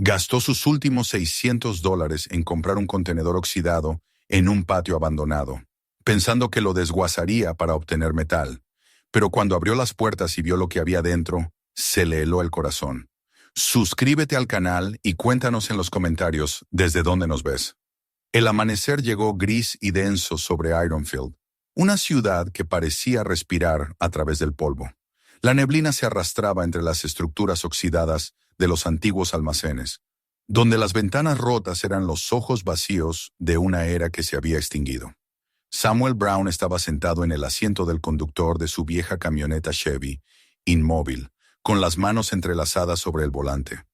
Gastó sus últimos $600 en comprar un contenedor oxidado en un patio abandonado, pensando que lo desguazaría para obtener metal. Pero cuando abrió las puertas y vio lo que había dentro, se le heló el corazón. Suscríbete al canal y cuéntanos en los comentarios desde dónde nos ves. El amanecer llegó gris y denso sobre Ironfield, una ciudad que parecía respirar a través del polvo. La neblina se arrastraba entre las estructuras oxidadas de los antiguos almacenes, donde las ventanas rotas eran los ojos vacíos de una era que se había extinguido. Samuel Brown estaba sentado en el asiento del conductor de su vieja camioneta Chevy, inmóvil, con las manos entrelazadas sobre el volante.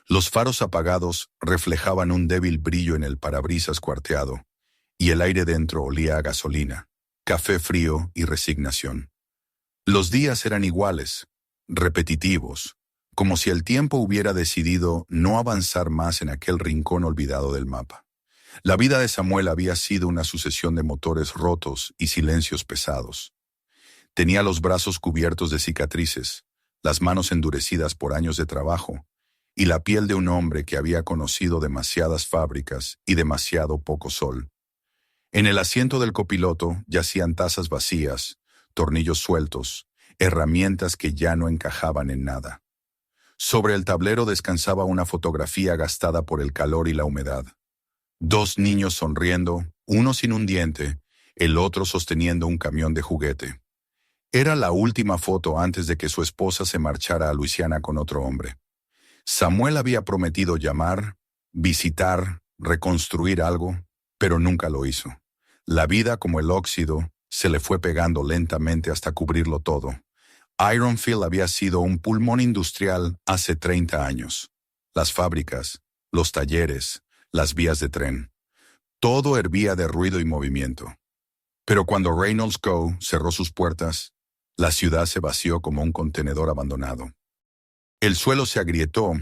Los faros apagados reflejaban un débil brillo en el parabrisas cuarteado, y el aire dentro olía a gasolina, café frío y resignación. Los días eran iguales, repetitivos, como si el tiempo hubiera decidido no avanzar más en aquel rincón olvidado del mapa. La vida de Samuel había sido una sucesión de motores rotos y silencios pesados. Tenía los brazos cubiertos de cicatrices, las manos endurecidas por años de trabajo, y la piel de un hombre que había conocido demasiadas fábricas y demasiado poco sol. En el asiento del copiloto yacían tazas vacías, tornillos sueltos, herramientas que ya no encajaban en nada. Sobre el tablero descansaba una fotografía gastada por el calor y la humedad. 2 niños sonriendo, uno sin un diente, el otro sosteniendo un camión de juguete. Era la última foto antes de que su esposa se marchara a Luisiana con otro hombre. Samuel había prometido llamar, visitar, reconstruir algo, pero nunca lo hizo. La vida, como el óxido, se le fue pegando lentamente hasta cubrirlo todo. Ironfield había sido un pulmón industrial hace 30 años. Las fábricas, los talleres, las vías de tren. Todo hervía de ruido y movimiento. Pero cuando Reynolds Co. cerró sus puertas, la ciudad se vació como un contenedor abandonado. El suelo se agrietó,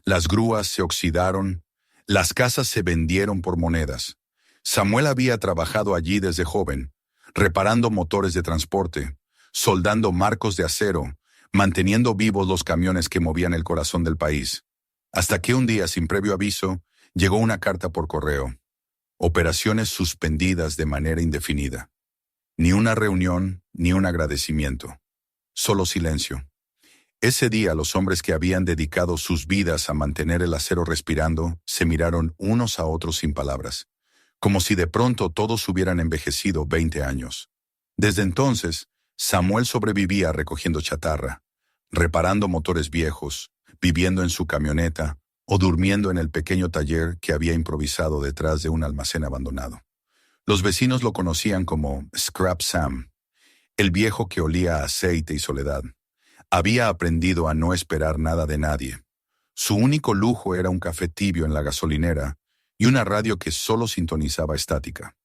las grúas se oxidaron, las casas se vendieron por monedas. Samuel había trabajado allí desde joven, reparando motores de transporte, soldando marcos de acero, manteniendo vivos los camiones que movían el corazón del país. Hasta que un día, sin previo aviso, llegó una carta por correo. Operaciones suspendidas de manera indefinida. Ni una reunión, ni un agradecimiento. Solo silencio. Ese día los hombres que habían dedicado sus vidas a mantener el acero respirando se miraron unos a otros sin palabras, como si de pronto todos hubieran envejecido 20 años. Desde entonces, Samuel sobrevivía recogiendo chatarra, reparando motores viejos, viviendo en su camioneta o durmiendo en el pequeño taller que había improvisado detrás de un almacén abandonado. Los vecinos lo conocían como Scrap Sam, el viejo que olía a aceite y soledad. Había aprendido a no esperar nada de nadie. Su único lujo era un café tibio en la gasolinera y una radio que solo sintonizaba estática.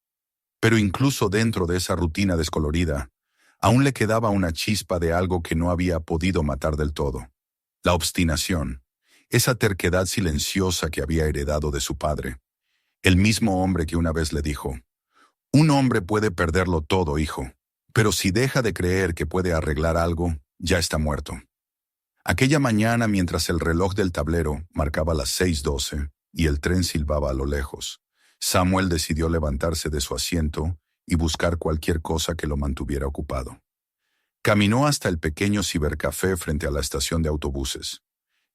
Pero incluso dentro de esa rutina descolorida, aún le quedaba una chispa de algo que no había podido matar del todo. La obstinación, esa terquedad silenciosa que había heredado de su padre. El mismo hombre que una vez le dijo: «Un hombre puede perderlo todo, hijo, pero si deja de creer que puede arreglar algo, ya está muerto». Aquella mañana, mientras el reloj del tablero marcaba las 6:12 y el tren silbaba a lo lejos, Samuel decidió levantarse de su asiento y buscar cualquier cosa que lo mantuviera ocupado. Caminó hasta el pequeño cibercafé frente a la estación de autobuses.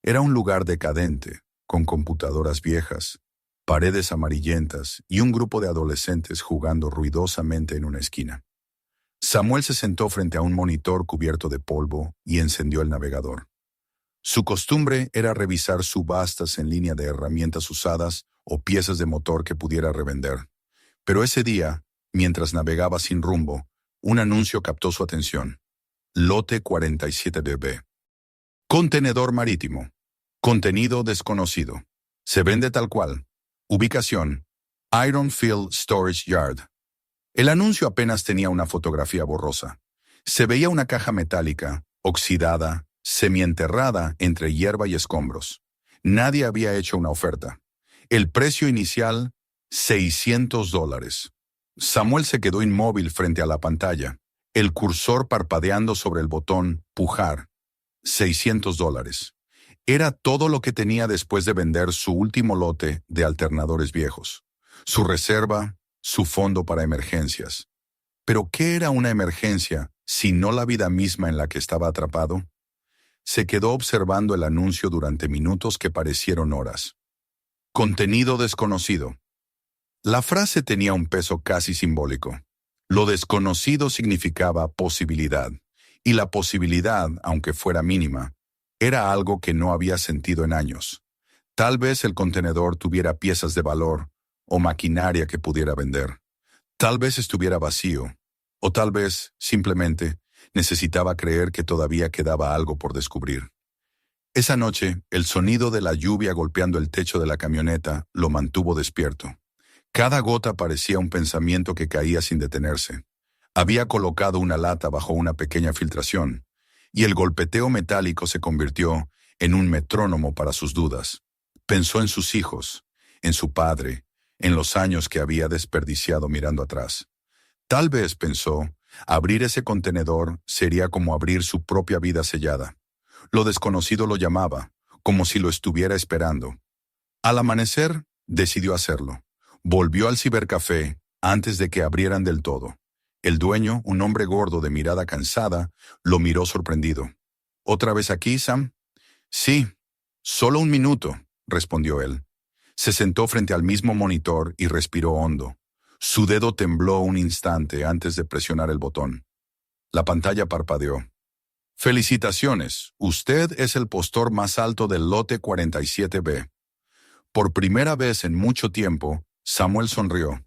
Era un lugar decadente, con computadoras viejas, paredes amarillentas y un grupo de adolescentes jugando ruidosamente en una esquina. Samuel se sentó frente a un monitor cubierto de polvo y encendió el navegador. Su costumbre era revisar subastas en línea de herramientas usadas o piezas de motor que pudiera revender. Pero ese día, mientras navegaba sin rumbo, un anuncio captó su atención. Lote 47DB. Contenedor marítimo. Contenido desconocido. Se vende tal cual. Ubicación: Ironfield Storage Yard. El anuncio apenas tenía una fotografía borrosa. Se veía una caja metálica, oxidada, semienterrada entre hierba y escombros. Nadie había hecho una oferta. El precio inicial, $600. Samuel se quedó inmóvil frente a la pantalla, el cursor parpadeando sobre el botón «Pujar». $600. Era todo lo que tenía después de vender su último lote de alternadores viejos, su reserva, su fondo para emergencias. Pero ¿qué era una emergencia si no la vida misma en la que estaba atrapado? Se quedó observando el anuncio durante minutos que parecieron horas. Contenido desconocido. La frase tenía un peso casi simbólico. Lo desconocido significaba posibilidad, y la posibilidad, aunque fuera mínima, era algo que no había sentido en años. Tal vez el contenedor tuviera piezas de valor o maquinaria que pudiera vender. Tal vez estuviera vacío, o tal vez, simplemente, necesitaba creer que todavía quedaba algo por descubrir. Esa noche, el sonido de la lluvia golpeando el techo de la camioneta lo mantuvo despierto. Cada gota parecía un pensamiento que caía sin detenerse. Había colocado una lata bajo una pequeña filtración, y el golpeteo metálico se convirtió en un metrónomo para sus dudas. Pensó en sus hijos, en su padre, en los años que había desperdiciado mirando atrás. Tal vez, pensó, abrir ese contenedor sería como abrir su propia vida sellada. Lo desconocido lo llamaba, como si lo estuviera esperando. Al amanecer, decidió hacerlo. Volvió al cibercafé antes de que abrieran del todo. El dueño, un hombre gordo de mirada cansada, lo miró sorprendido. ¿Otra vez aquí, Sam? Sí, solo un minuto, respondió él. Se sentó frente al mismo monitor y respiró hondo. Su dedo tembló un instante antes de presionar el botón. La pantalla parpadeó. Felicitaciones, usted es el postor más alto del lote 47B. Por primera vez en mucho tiempo, Samuel sonrió.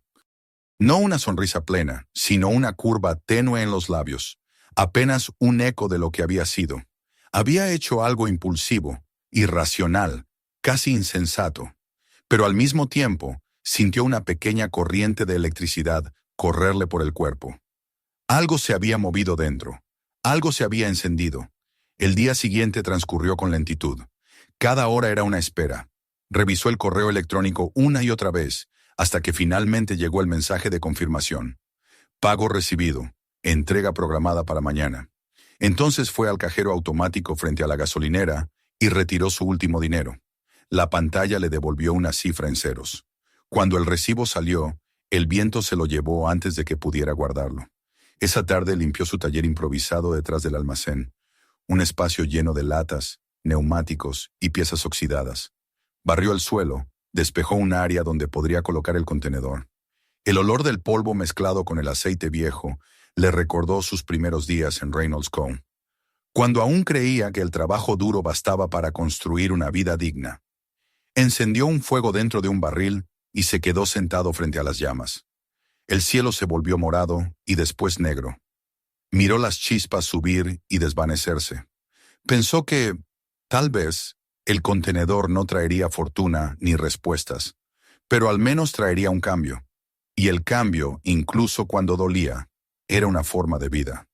No una sonrisa plena, sino una curva tenue en los labios, apenas un eco de lo que había sido. Había hecho algo impulsivo, irracional, casi insensato, pero al mismo tiempo sintió una pequeña corriente de electricidad correrle por el cuerpo. Algo se había movido dentro, algo se había encendido. El día siguiente transcurrió con lentitud. Cada hora era una espera. Revisó el correo electrónico una y otra vez, hasta que finalmente llegó el mensaje de confirmación. Pago recibido. Entrega programada para mañana. Entonces fue al cajero automático frente a la gasolinera y retiró su último dinero. La pantalla le devolvió una cifra en ceros. Cuando el recibo salió, el viento se lo llevó antes de que pudiera guardarlo. Esa tarde limpió su taller improvisado detrás del almacén, un espacio lleno de latas, neumáticos y piezas oxidadas. Barrió el suelo, despejó un área donde podría colocar el contenedor. El olor del polvo mezclado con el aceite viejo le recordó sus primeros días en Reynolds Cone, cuando aún creía que el trabajo duro bastaba para construir una vida digna. Encendió un fuego dentro de un barril y se quedó sentado frente a las llamas. El cielo se volvió morado y después negro. Miró las chispas subir y desvanecerse. Pensó que, tal vez, el contenedor no traería fortuna ni respuestas, pero al menos traería un cambio. Y el cambio, incluso cuando dolía, era una forma de vida.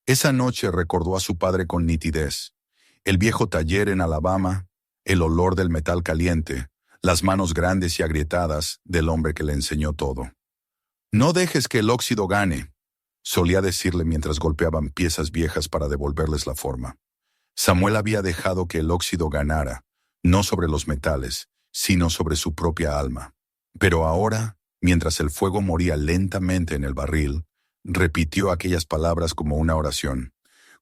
Esa noche recordó a su padre con nitidez. El viejo taller en Alabama, el olor del metal caliente, las manos grandes y agrietadas del hombre que le enseñó todo. No dejes que el óxido gane, solía decirle mientras golpeaban piezas viejas para devolverles la forma. Samuel había dejado que el óxido ganara, no sobre los metales, sino sobre su propia alma. Pero ahora, mientras el fuego moría lentamente en el barril, repitió aquellas palabras como una oración.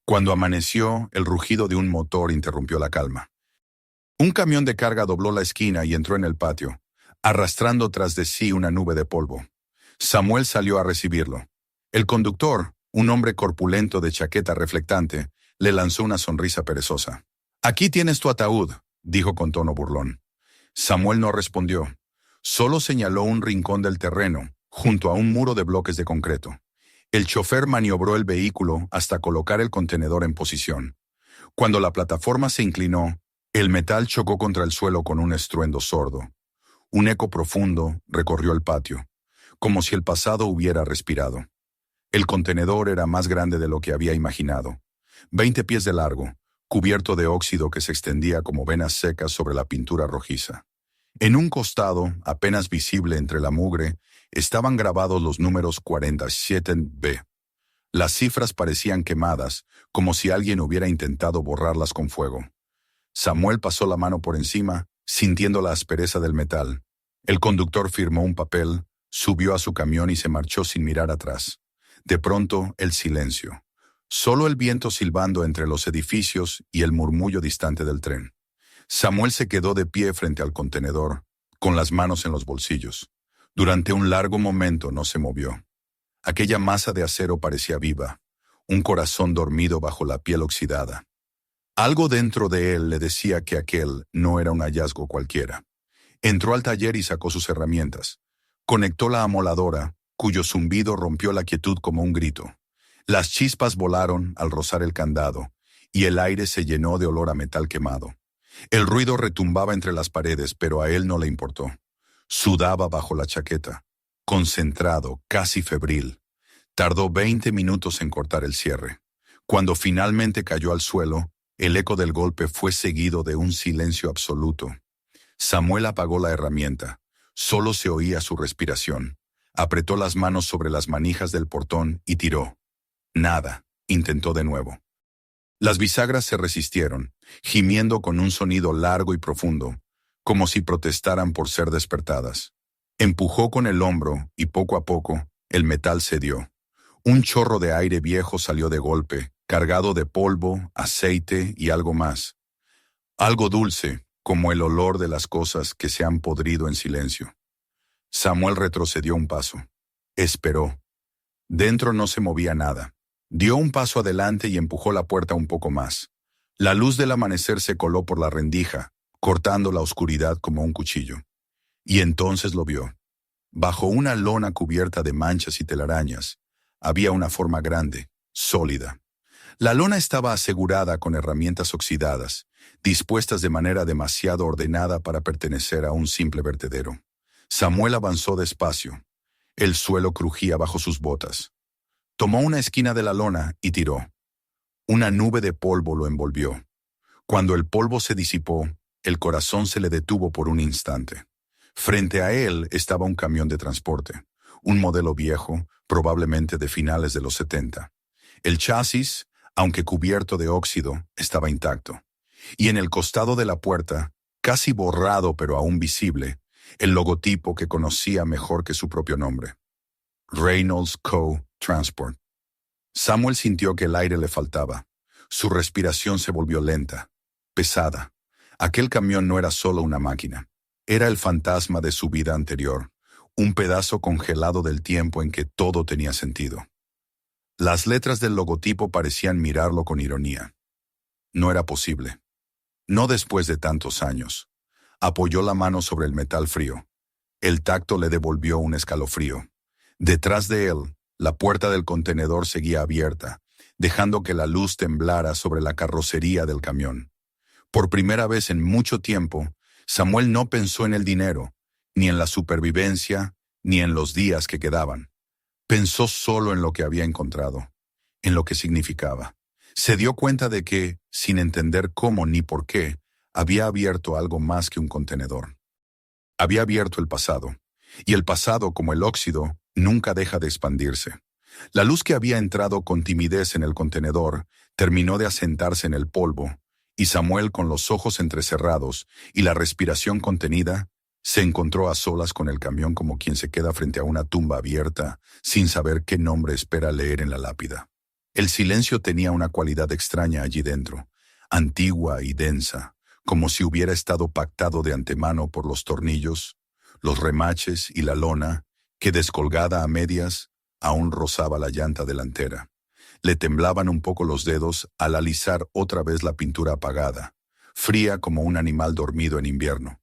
Cuando amaneció, el rugido de un motor interrumpió la calma. Un camión de carga dobló la esquina y entró en el patio, arrastrando tras de sí una nube de polvo. Samuel salió a recibirlo. El conductor, un hombre corpulento de chaqueta reflectante, le lanzó una sonrisa perezosa. «Aquí tienes tu ataúd», dijo con tono burlón. Samuel no respondió. Solo señaló un rincón del terreno, junto a un muro de bloques de concreto. El chofer maniobró el vehículo hasta colocar el contenedor en posición. Cuando la plataforma se inclinó, el metal chocó contra el suelo con un estruendo sordo. Un eco profundo recorrió el patio, como si el pasado hubiera respirado. El contenedor era más grande de lo que había imaginado. 20 pies de largo, cubierto de óxido que se extendía como venas secas sobre la pintura rojiza. En un costado, apenas visible entre la mugre, estaban grabados los números 47B. Las cifras parecían quemadas, como si alguien hubiera intentado borrarlas con fuego. Samuel pasó la mano por encima, sintiendo la aspereza del metal. El conductor firmó un papel, subió a su camión y se marchó sin mirar atrás. De pronto, el silencio. Solo el viento silbando entre los edificios y el murmullo distante del tren. Samuel se quedó de pie frente al contenedor, con las manos en los bolsillos. Durante un largo momento no se movió. Aquella masa de acero parecía viva, un corazón dormido bajo la piel oxidada. Algo dentro de él le decía que aquel no era un hallazgo cualquiera. Entró al taller y sacó sus herramientas. Conectó la amoladora, cuyo zumbido rompió la quietud como un grito. Las chispas volaron al rozar el candado, y el aire se llenó de olor a metal quemado. El ruido retumbaba entre las paredes, pero a él no le importó. Sudaba bajo la chaqueta, concentrado, casi febril. Tardó 20 minutos en cortar el cierre. Cuando finalmente cayó al suelo, el eco del golpe fue seguido de un silencio absoluto. Samuel apagó la herramienta. Solo se oía su respiración. Apretó las manos sobre las manijas del portón y tiró. Nada. Intentó de nuevo. Las bisagras se resistieron, gimiendo con un sonido largo y profundo, como si protestaran por ser despertadas. Empujó con el hombro y poco a poco, el metal cedió. Un chorro de aire viejo salió de golpe, cargado de polvo, aceite y algo más. Algo dulce, como el olor de las cosas que se han podrido en silencio. Samuel retrocedió un paso. Esperó. Dentro no se movía nada. Dio un paso adelante y empujó la puerta un poco más. La luz del amanecer se coló por la rendija, cortando la oscuridad como un cuchillo. Y entonces lo vio. Bajo una lona cubierta de manchas y telarañas, había una forma grande, sólida. La lona estaba asegurada con herramientas oxidadas, dispuestas de manera demasiado ordenada para pertenecer a un simple vertedero. Samuel avanzó despacio. El suelo crujía bajo sus botas. Tomó una esquina de la lona y tiró. Una nube de polvo lo envolvió. Cuando el polvo se disipó, el corazón se le detuvo por un instante. Frente a él estaba un camión de transporte, un modelo viejo, probablemente de finales de los 70. El chasis, aunque cubierto de óxido, estaba intacto. Y en el costado de la puerta, casi borrado pero aún visible, el logotipo que conocía mejor que su propio nombre. Reynolds Co. Transport. Samuel sintió que el aire le faltaba. Su respiración se volvió lenta, pesada. Aquel camión no era solo una máquina. Era el fantasma de su vida anterior, un pedazo congelado del tiempo en que todo tenía sentido. Las letras del logotipo parecían mirarlo con ironía. No era posible. No después de tantos años. Apoyó la mano sobre el metal frío. El tacto le devolvió un escalofrío. Detrás de él, la puerta del contenedor seguía abierta, dejando que la luz temblara sobre la carrocería del camión. Por primera vez en mucho tiempo, Samuel no pensó en el dinero, ni en la supervivencia, ni en los días que quedaban. Pensó solo en lo que había encontrado, en lo que significaba. Se dio cuenta de que, sin entender cómo ni por qué, había abierto algo más que un contenedor. Había abierto el pasado, y el pasado, como el óxido, nunca deja de expandirse. La luz que había entrado con timidez en el contenedor terminó de asentarse en el polvo, y Samuel, con los ojos entrecerrados y la respiración contenida, se encontró a solas con el camión como quien se queda frente a una tumba abierta, sin saber qué nombre espera leer en la lápida. El silencio tenía una cualidad extraña allí dentro, antigua y densa, como si hubiera estado pactado de antemano por los tornillos, los remaches y la lona, que descolgada a medias, aún rozaba la llanta delantera. Le temblaban un poco los dedos al alisar otra vez la pintura apagada, fría como un animal dormido en invierno.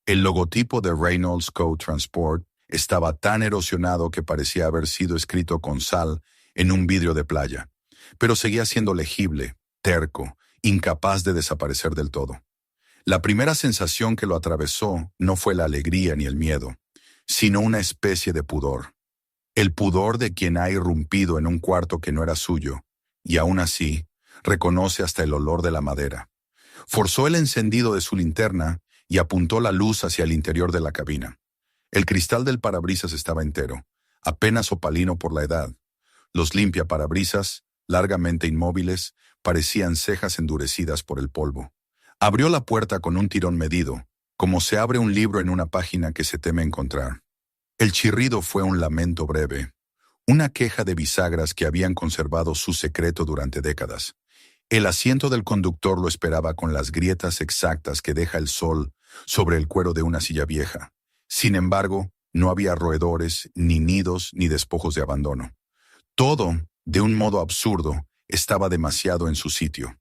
El logotipo de Reynolds Co. Transport estaba tan erosionado que parecía haber sido escrito con sal en un vidrio de playa, pero seguía siendo legible, terco, incapaz de desaparecer del todo. La primera sensación que lo atravesó no fue la alegría ni el miedo, sino una especie de pudor. El pudor de quien ha irrumpido en un cuarto que no era suyo, y aún así, reconoce hasta el olor de la madera. Forzó el encendido de su linterna y apuntó la luz hacia el interior de la cabina. El cristal del parabrisas estaba entero, apenas opalino por la edad. Los limpiaparabrisas, largamente inmóviles, parecían cejas endurecidas por el polvo. Abrió la puerta con un tirón medido, como se abre un libro en una página que se teme encontrar. El chirrido fue un lamento breve, una queja de bisagras que habían conservado su secreto durante décadas. El asiento del conductor lo esperaba con las grietas exactas que deja el sol sobre el cuero de una silla vieja. Sin embargo, no había roedores, ni nidos, ni despojos de abandono. Todo, de un modo absurdo, estaba demasiado en su sitio.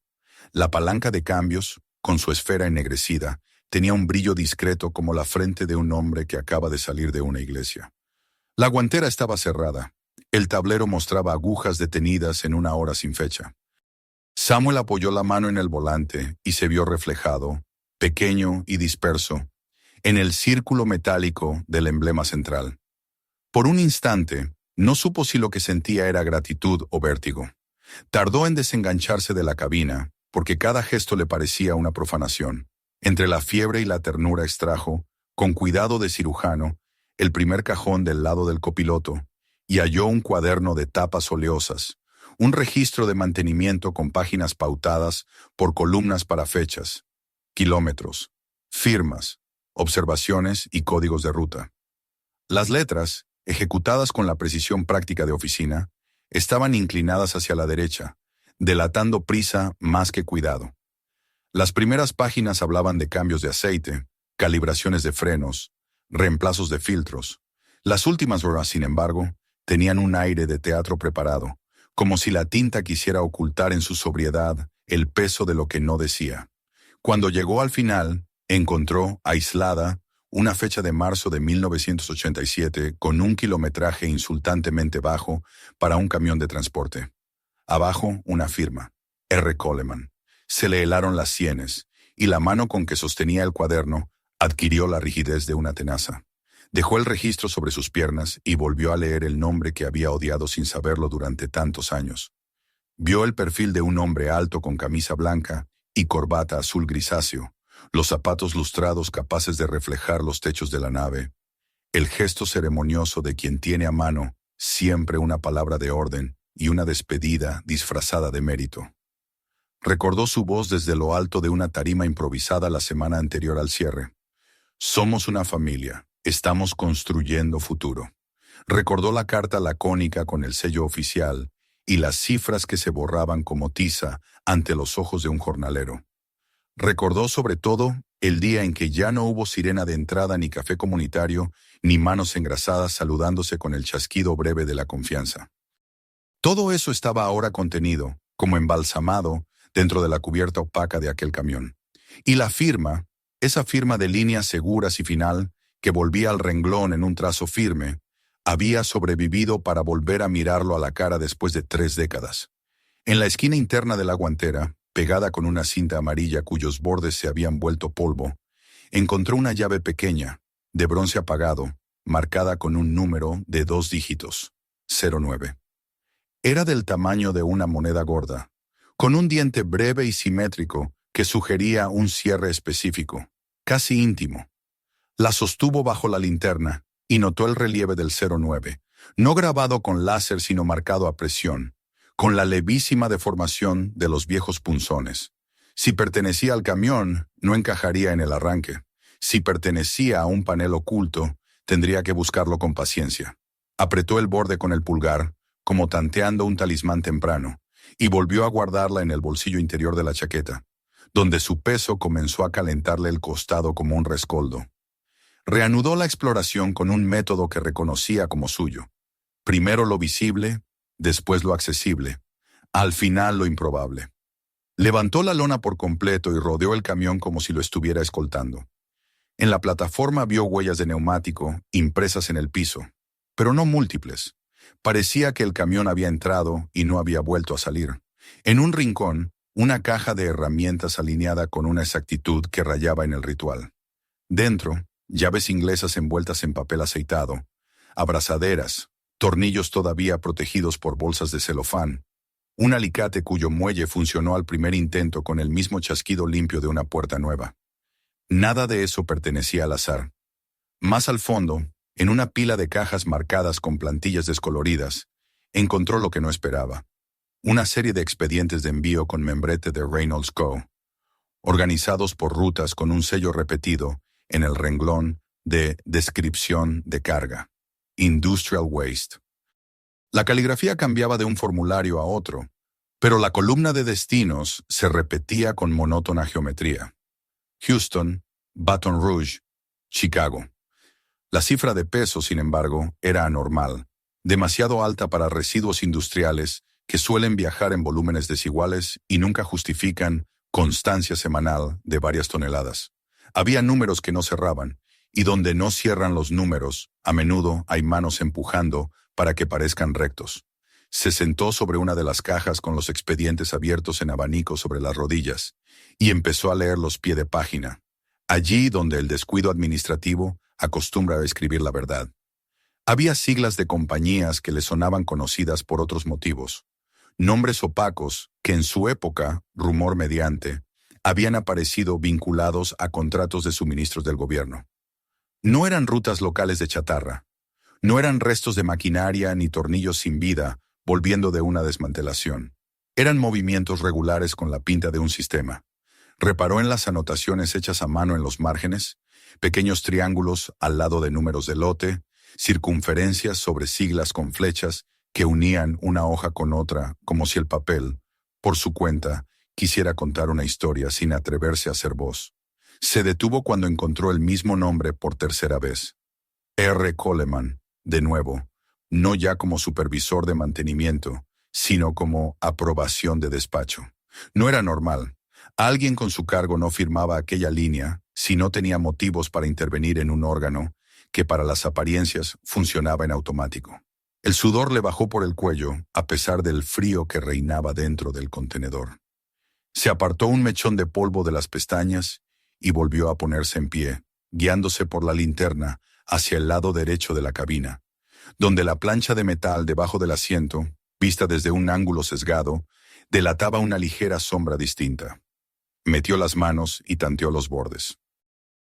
La palanca de cambios, con su esfera ennegrecida, tenía un brillo discreto como la frente de un hombre que acaba de salir de una iglesia. La guantera estaba cerrada. El tablero mostraba agujas detenidas en una hora sin fecha. Samuel apoyó la mano en el volante y se vio reflejado, pequeño y disperso, en el círculo metálico del emblema central. Por un instante, no supo si lo que sentía era gratitud o vértigo. Tardó en desengancharse de la cabina, porque cada gesto le parecía una profanación. Entre la fiebre y la ternura extrajo, con cuidado de cirujano, el primer cajón del lado del copiloto y halló un cuaderno de tapas oleosas, un registro de mantenimiento con páginas pautadas por columnas para fechas, kilómetros, firmas, observaciones y códigos de ruta. Las letras, ejecutadas con la precisión práctica de oficina, estaban inclinadas hacia la derecha, delatando prisa más que cuidado. Las primeras páginas hablaban de cambios de aceite, calibraciones de frenos, reemplazos de filtros. Las últimas horas, sin embargo, tenían un aire de teatro preparado, como si la tinta quisiera ocultar en su sobriedad el peso de lo que no decía. Cuando llegó al final, encontró, aislada, una fecha de marzo de 1987 con un kilometraje insultantemente bajo para un camión de transporte. Abajo, una firma, R. Coleman. Se le helaron las sienes, y la mano con que sostenía el cuaderno adquirió la rigidez de una tenaza. Dejó el registro sobre sus piernas y volvió a leer el nombre que había odiado sin saberlo durante tantos años. Vio el perfil de un hombre alto con camisa blanca y corbata azul grisáceo, los zapatos lustrados capaces de reflejar los techos de la nave, el gesto ceremonioso de quien tiene a mano siempre una palabra de orden y una despedida disfrazada de mérito. Recordó su voz desde lo alto de una tarima improvisada la semana anterior al cierre. Somos una familia, estamos construyendo futuro. Recordó la carta lacónica con el sello oficial y las cifras que se borraban como tiza ante los ojos de un jornalero. Recordó sobre todo el día en que ya no hubo sirena de entrada ni café comunitario, ni manos engrasadas saludándose con el chasquido breve de la confianza. Todo eso estaba ahora contenido, como embalsamado, dentro de la cubierta opaca de aquel camión. Y la firma, esa firma de líneas seguras y final, que volvía al renglón en un trazo firme, había sobrevivido para volver a mirarlo a la cara después de 3 décadas. En la esquina interna de la guantera, pegada con una cinta amarilla cuyos bordes se habían vuelto polvo, encontró una llave pequeña, de bronce apagado, marcada con un número de 2 dígitos, 09. Era del tamaño de una moneda gorda, con un diente breve y simétrico que sugería un cierre específico, casi íntimo. La sostuvo bajo la linterna y notó el relieve del 09, no grabado con láser sino marcado a presión, con la levísima deformación de los viejos punzones. Si pertenecía al camión, no encajaría en el arranque. Si pertenecía a un panel oculto, tendría que buscarlo con paciencia. Apretó el borde con el pulgar, como tanteando un talismán temprano, y volvió a guardarla en el bolsillo interior de la chaqueta, donde su peso comenzó a calentarle el costado como un rescoldo. Reanudó la exploración con un método que reconocía como suyo. Primero lo visible, después lo accesible, al final lo improbable. Levantó la lona por completo y rodeó el camión como si lo estuviera escoltando. En la plataforma vio huellas de neumático impresas en el piso, pero no múltiples. Parecía que el camión había entrado y no había vuelto a salir. En un rincón, una caja de herramientas alineada con una exactitud que rayaba en el ritual. Dentro, llaves inglesas envueltas en papel aceitado, abrazaderas, tornillos todavía protegidos por bolsas de celofán, un alicate cuyo muelle funcionó al primer intento con el mismo chasquido limpio de una puerta nueva. Nada de eso pertenecía al azar. Más al fondo, en una pila de cajas marcadas con plantillas descoloridas, encontró lo que no esperaba. Una serie de expedientes de envío con membrete de Reynolds Co. organizados por rutas con un sello repetido en el renglón de descripción de carga. Industrial Waste. La caligrafía cambiaba de un formulario a otro, pero la columna de destinos se repetía con monótona geometría. Houston, Baton Rouge, Chicago. La cifra de peso, sin embargo, era anormal, demasiado alta para residuos industriales que suelen viajar en volúmenes desiguales y nunca justifican constancia semanal de varias toneladas. Había números que no cerraban, y donde no cierran los números, a menudo hay manos empujando para que parezcan rectos. Se sentó sobre una de las cajas con los expedientes abiertos en abanico sobre las rodillas, y empezó a leer los pie de página, allí donde el descuido administrativo acostumbra a escribir la verdad. Había siglas de compañías que le sonaban conocidas por otros motivos, nombres opacos que en su época, rumor mediante, habían aparecido vinculados a contratos de suministros del gobierno. No eran rutas locales de chatarra, no eran restos de maquinaria ni tornillos sin vida volviendo de una desmantelación. Eran movimientos regulares con la pinta de un sistema. Reparó en las anotaciones hechas a mano en los márgenes, pequeños triángulos al lado de números de lote, circunferencias sobre siglas con flechas que unían una hoja con otra como si el papel, por su cuenta, quisiera contar una historia sin atreverse a ser voz. Se detuvo cuando encontró el mismo nombre por tercera vez. R. Coleman, de nuevo, no ya como supervisor de mantenimiento, sino como aprobación de despacho. No era normal. Alguien con su cargo no firmaba aquella línea si no tenía motivos para intervenir en un órgano que para las apariencias funcionaba en automático. El sudor le bajó por el cuello a pesar del frío que reinaba dentro del contenedor. Se apartó un mechón de polvo de las pestañas y volvió a ponerse en pie, guiándose por la linterna hacia el lado derecho de la cabina, donde la plancha de metal debajo del asiento, vista desde un ángulo sesgado, delataba una ligera sombra distinta. Metió las manos y tanteó los bordes.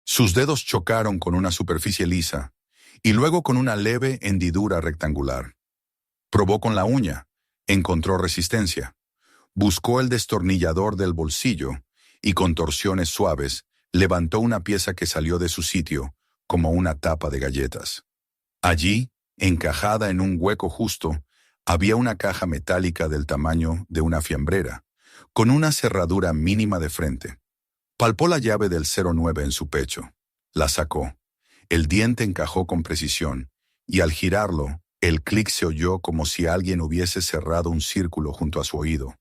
Sus dedos chocaron con una superficie lisa y luego con una leve hendidura rectangular. Probó con la uña, encontró resistencia. Buscó el destornillador del bolsillo y con torsiones suaves levantó una pieza que salió de su sitio como una tapa de galletas. Allí, encajada en un hueco justo, había una caja metálica del tamaño de una fiambrera, con una cerradura mínima de frente. Palpó la llave del 09 en su pecho. La sacó. El diente encajó con precisión, y al girarlo, el clic se oyó como si alguien hubiese cerrado un círculo junto a su oído.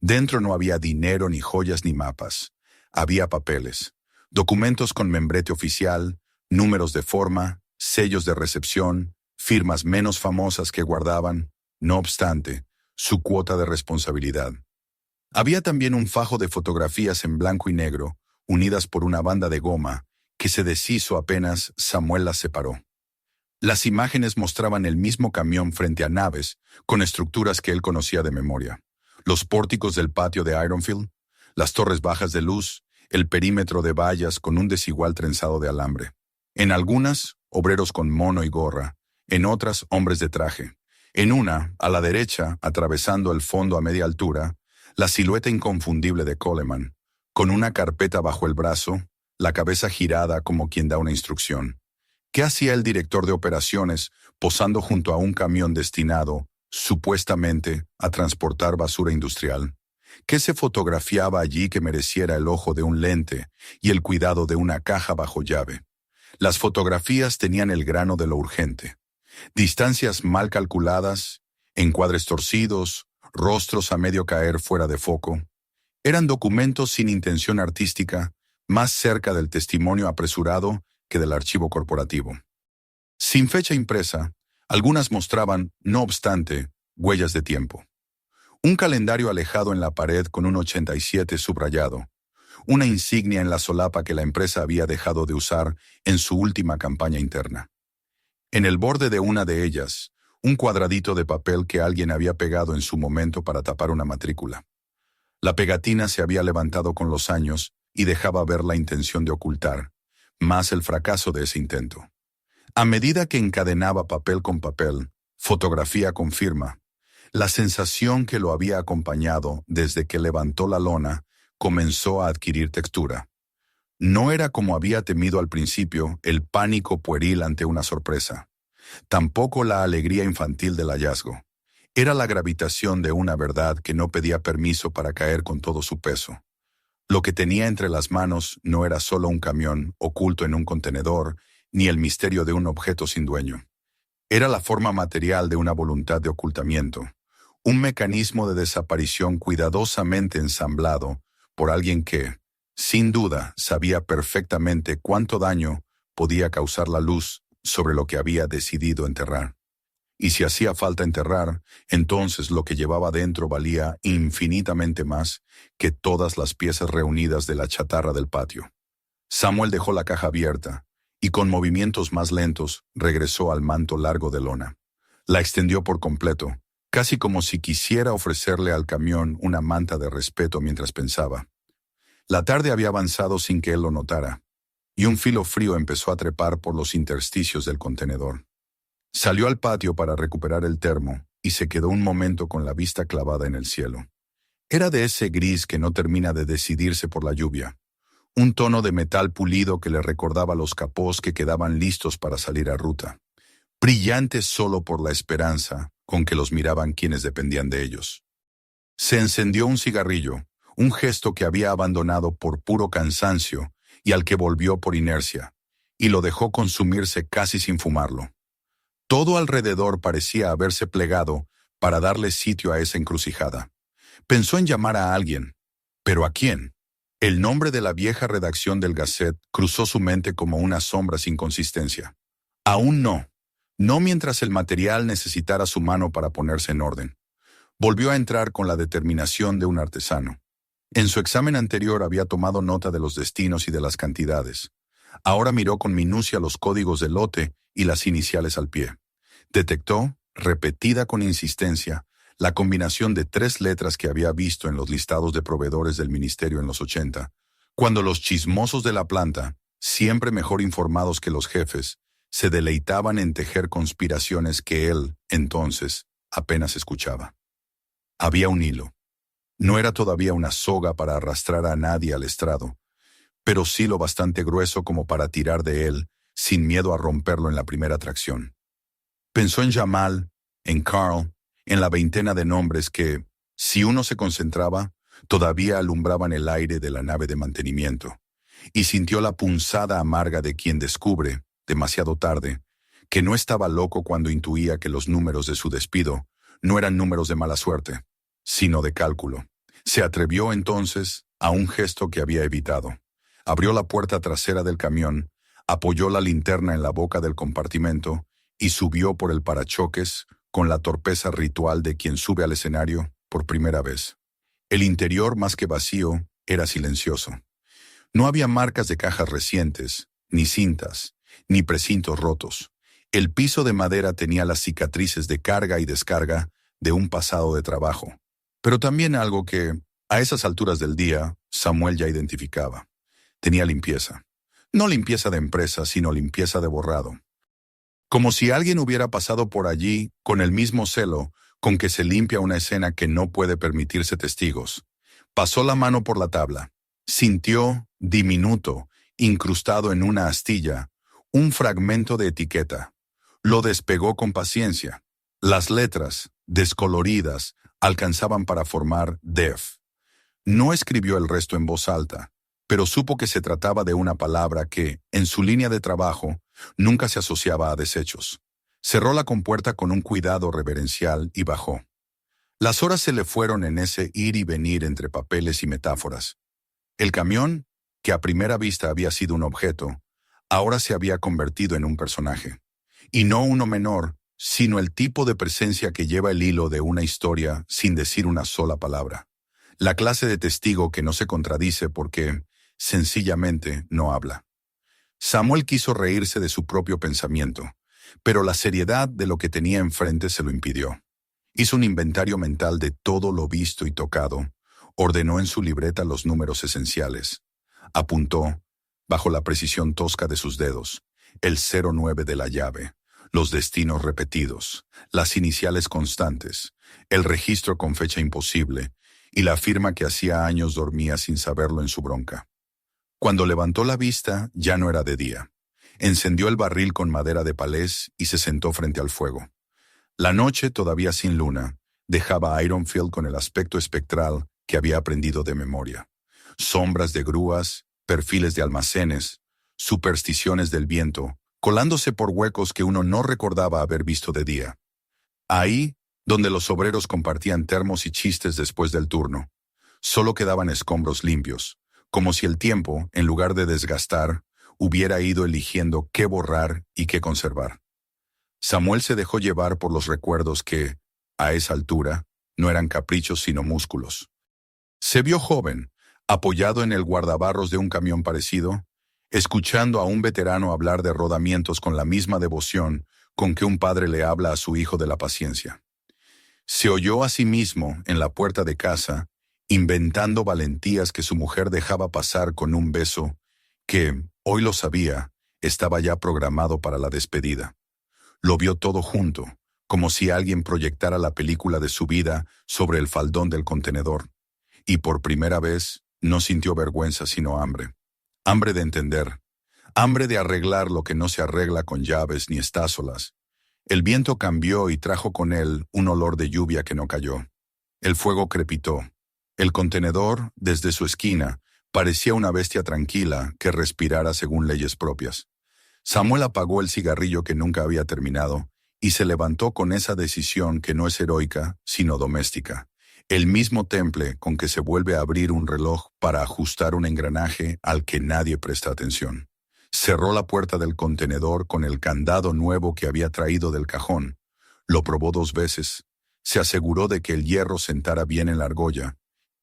Dentro no había dinero, ni joyas, ni mapas. Había papeles, documentos con membrete oficial, números de forma, sellos de recepción, firmas menos famosas que guardaban, no obstante, su cuota de responsabilidad. Había también un fajo de fotografías en blanco y negro, unidas por una banda de goma, que se deshizo apenas Samuel las separó. Las imágenes mostraban el mismo camión frente a naves, con estructuras que él conocía de memoria. Los pórticos del patio de Ironfield, las torres bajas de luz, el perímetro de vallas con un desigual trenzado de alambre. En algunas, obreros con mono y gorra, en otras, hombres de traje. En una, a la derecha, atravesando el fondo a media altura, la silueta inconfundible de Coleman, con una carpeta bajo el brazo, la cabeza girada como quien da una instrucción. ¿Qué hacía el director de operaciones posando junto a un camión destinado, supuestamente, a transportar basura industrial? ¿Qué se fotografiaba allí que mereciera el ojo de un lente y el cuidado de una caja bajo llave? Las fotografías tenían el grano de lo urgente. Distancias mal calculadas, encuadres torcidos, rostros a medio caer fuera de foco. Eran documentos sin intención artística, más cerca del testimonio apresurado que del archivo corporativo. Sin fecha impresa, algunas mostraban, no obstante, huellas de tiempo. Un calendario alejado en la pared con un 87 subrayado, una insignia en la solapa que la empresa había dejado de usar en su última campaña interna. En el borde de una de ellas, un cuadradito de papel que alguien había pegado en su momento para tapar una matrícula. La pegatina se había levantado con los años y dejaba ver la intención de ocultar, más el fracaso de ese intento. A medida que encadenaba papel con papel, fotografía con firma, la sensación que lo había acompañado desde que levantó la lona comenzó a adquirir textura. No era como había temido al principio, el pánico pueril ante una sorpresa. Tampoco la alegría infantil del hallazgo. Era la gravitación de una verdad que no pedía permiso para caer con todo su peso. Lo que tenía entre las manos no era solo un camión oculto en un contenedor, ni el misterio de un objeto sin dueño. Era la forma material de una voluntad de ocultamiento, un mecanismo de desaparición cuidadosamente ensamblado por alguien que, sin duda, sabía perfectamente cuánto daño podía causar la luz sobre lo que había decidido enterrar. Y si hacía falta enterrar, entonces lo que llevaba dentro valía infinitamente más que todas las piezas reunidas de la chatarra del patio. Samuel dejó la caja abierta y con movimientos más lentos regresó al manto largo de lona. La extendió por completo, casi como si quisiera ofrecerle al camión una manta de respeto mientras pensaba. La tarde había avanzado sin que él lo notara, y un filo frío empezó a trepar por los intersticios del contenedor. Salió al patio para recuperar el termo y se quedó un momento con la vista clavada en el cielo. Era de ese gris que no termina de decidirse por la lluvia, un tono de metal pulido que le recordaba los capós que quedaban listos para salir a ruta, brillantes solo por la esperanza con que los miraban quienes dependían de ellos. Se encendió un cigarrillo, un gesto que había abandonado por puro cansancio y al que volvió por inercia, y lo dejó consumirse casi sin fumarlo. Todo alrededor parecía haberse plegado para darle sitio a esa encrucijada. Pensó en llamar a alguien, pero ¿a quién? El nombre de la vieja redacción del Gazette cruzó su mente como una sombra sin consistencia. Aún no. No mientras el material necesitara su mano para ponerse en orden. Volvió a entrar con la determinación de un artesano. En su examen anterior había tomado nota de los destinos y de las cantidades. Ahora miró con minucia los códigos del lote y las iniciales al pie. Detectó, repetida con insistencia, la combinación de 3 letras que había visto en los listados de proveedores del ministerio en los 80, cuando los chismosos de la planta, siempre mejor informados que los jefes, se deleitaban en tejer conspiraciones que él, entonces, apenas escuchaba. Había un hilo. No era todavía una soga para arrastrar a nadie al estrado, pero sí lo bastante grueso como para tirar de él, sin miedo a romperlo en la primera tracción. Pensó en Jamal, en Carl, en la veintena de nombres que, si uno se concentraba, todavía alumbraban el aire de la nave de mantenimiento, y sintió la punzada amarga de quien descubre, demasiado tarde, que no estaba loco cuando intuía que los números de su despido no eran números de mala suerte, sino de cálculo. Se atrevió entonces a un gesto que había evitado. Abrió la puerta trasera del camión, apoyó la linterna en la boca del compartimento y subió por el parachoques con la torpeza ritual de quien sube al escenario por primera vez. El interior, más que vacío, era silencioso. No había marcas de cajas recientes, ni cintas, ni precintos rotos. El piso de madera tenía las cicatrices de carga y descarga de un pasado de trabajo, pero también algo que, a esas alturas del día, Samuel ya identificaba. Tenía limpieza. No limpieza de empresa, sino limpieza de borrado. Como si alguien hubiera pasado por allí con el mismo celo con que se limpia una escena que no puede permitirse testigos. Pasó la mano por la tabla. Sintió, diminuto, incrustado en una astilla, un fragmento de etiqueta. Lo despegó con paciencia. Las letras, descoloridas, alcanzaban para formar DEF. No escribió el resto en voz alta, pero supo que se trataba de una palabra que, en su línea de trabajo, nunca se asociaba a desechos. Cerró la compuerta con un cuidado reverencial y bajó. Las horas se le fueron en ese ir y venir entre papeles y metáforas. El camión, que a primera vista había sido un objeto, ahora se había convertido en un personaje. Y no uno menor, sino el tipo de presencia que lleva el hilo de una historia sin decir una sola palabra. La clase de testigo que no se contradice porque, sencillamente, no habla. Samuel quiso reírse de su propio pensamiento, pero la seriedad de lo que tenía enfrente se lo impidió. Hizo un inventario mental de todo lo visto y tocado, ordenó en su libreta los números esenciales, apuntó, bajo la precisión tosca de sus dedos, el 09 de la llave, los destinos repetidos, las iniciales constantes, el registro con fecha imposible, y la afirma que hacía años dormía sin saberlo en su bronca. Cuando levantó la vista, ya no era de día. Encendió el barril con madera de palés y se sentó frente al fuego. La noche, todavía sin luna, dejaba a Ironfield con el aspecto espectral que había aprendido de memoria. Sombras de grúas, perfiles de almacenes, supersticiones del viento, colándose por huecos que uno no recordaba haber visto de día. Ahí, donde los obreros compartían termos y chistes después del turno, solo quedaban escombros limpios, como si el tiempo, en lugar de desgastar, hubiera ido eligiendo qué borrar y qué conservar. Samuel se dejó llevar por los recuerdos que, a esa altura, no eran caprichos sino músculos. Se vio joven, apoyado en el guardabarros de un camión parecido, escuchando a un veterano hablar de rodamientos con la misma devoción con que un padre le habla a su hijo de la paciencia. Se oyó a sí mismo en la puerta de casa, inventando valentías que su mujer dejaba pasar con un beso que, hoy lo sabía, estaba ya programado para la despedida. Lo vio todo junto, como si alguien proyectara la película de su vida sobre el faldón del contenedor. Y por primera vez no sintió vergüenza sino hambre. Hambre de entender. Hambre de arreglar lo que no se arregla con llaves ni estázolas. El viento cambió y trajo con él un olor de lluvia que no cayó. El fuego crepitó. El contenedor, desde su esquina, parecía una bestia tranquila que respirara según leyes propias. Samuel apagó el cigarrillo que nunca había terminado y se levantó con esa decisión que no es heroica, sino doméstica. El mismo temple con que se vuelve a abrir un reloj para ajustar un engranaje al que nadie presta atención. Cerró la puerta del contenedor con el candado nuevo que había traído del cajón. Lo probó 2 veces. Se aseguró de que el hierro sentara bien en la argolla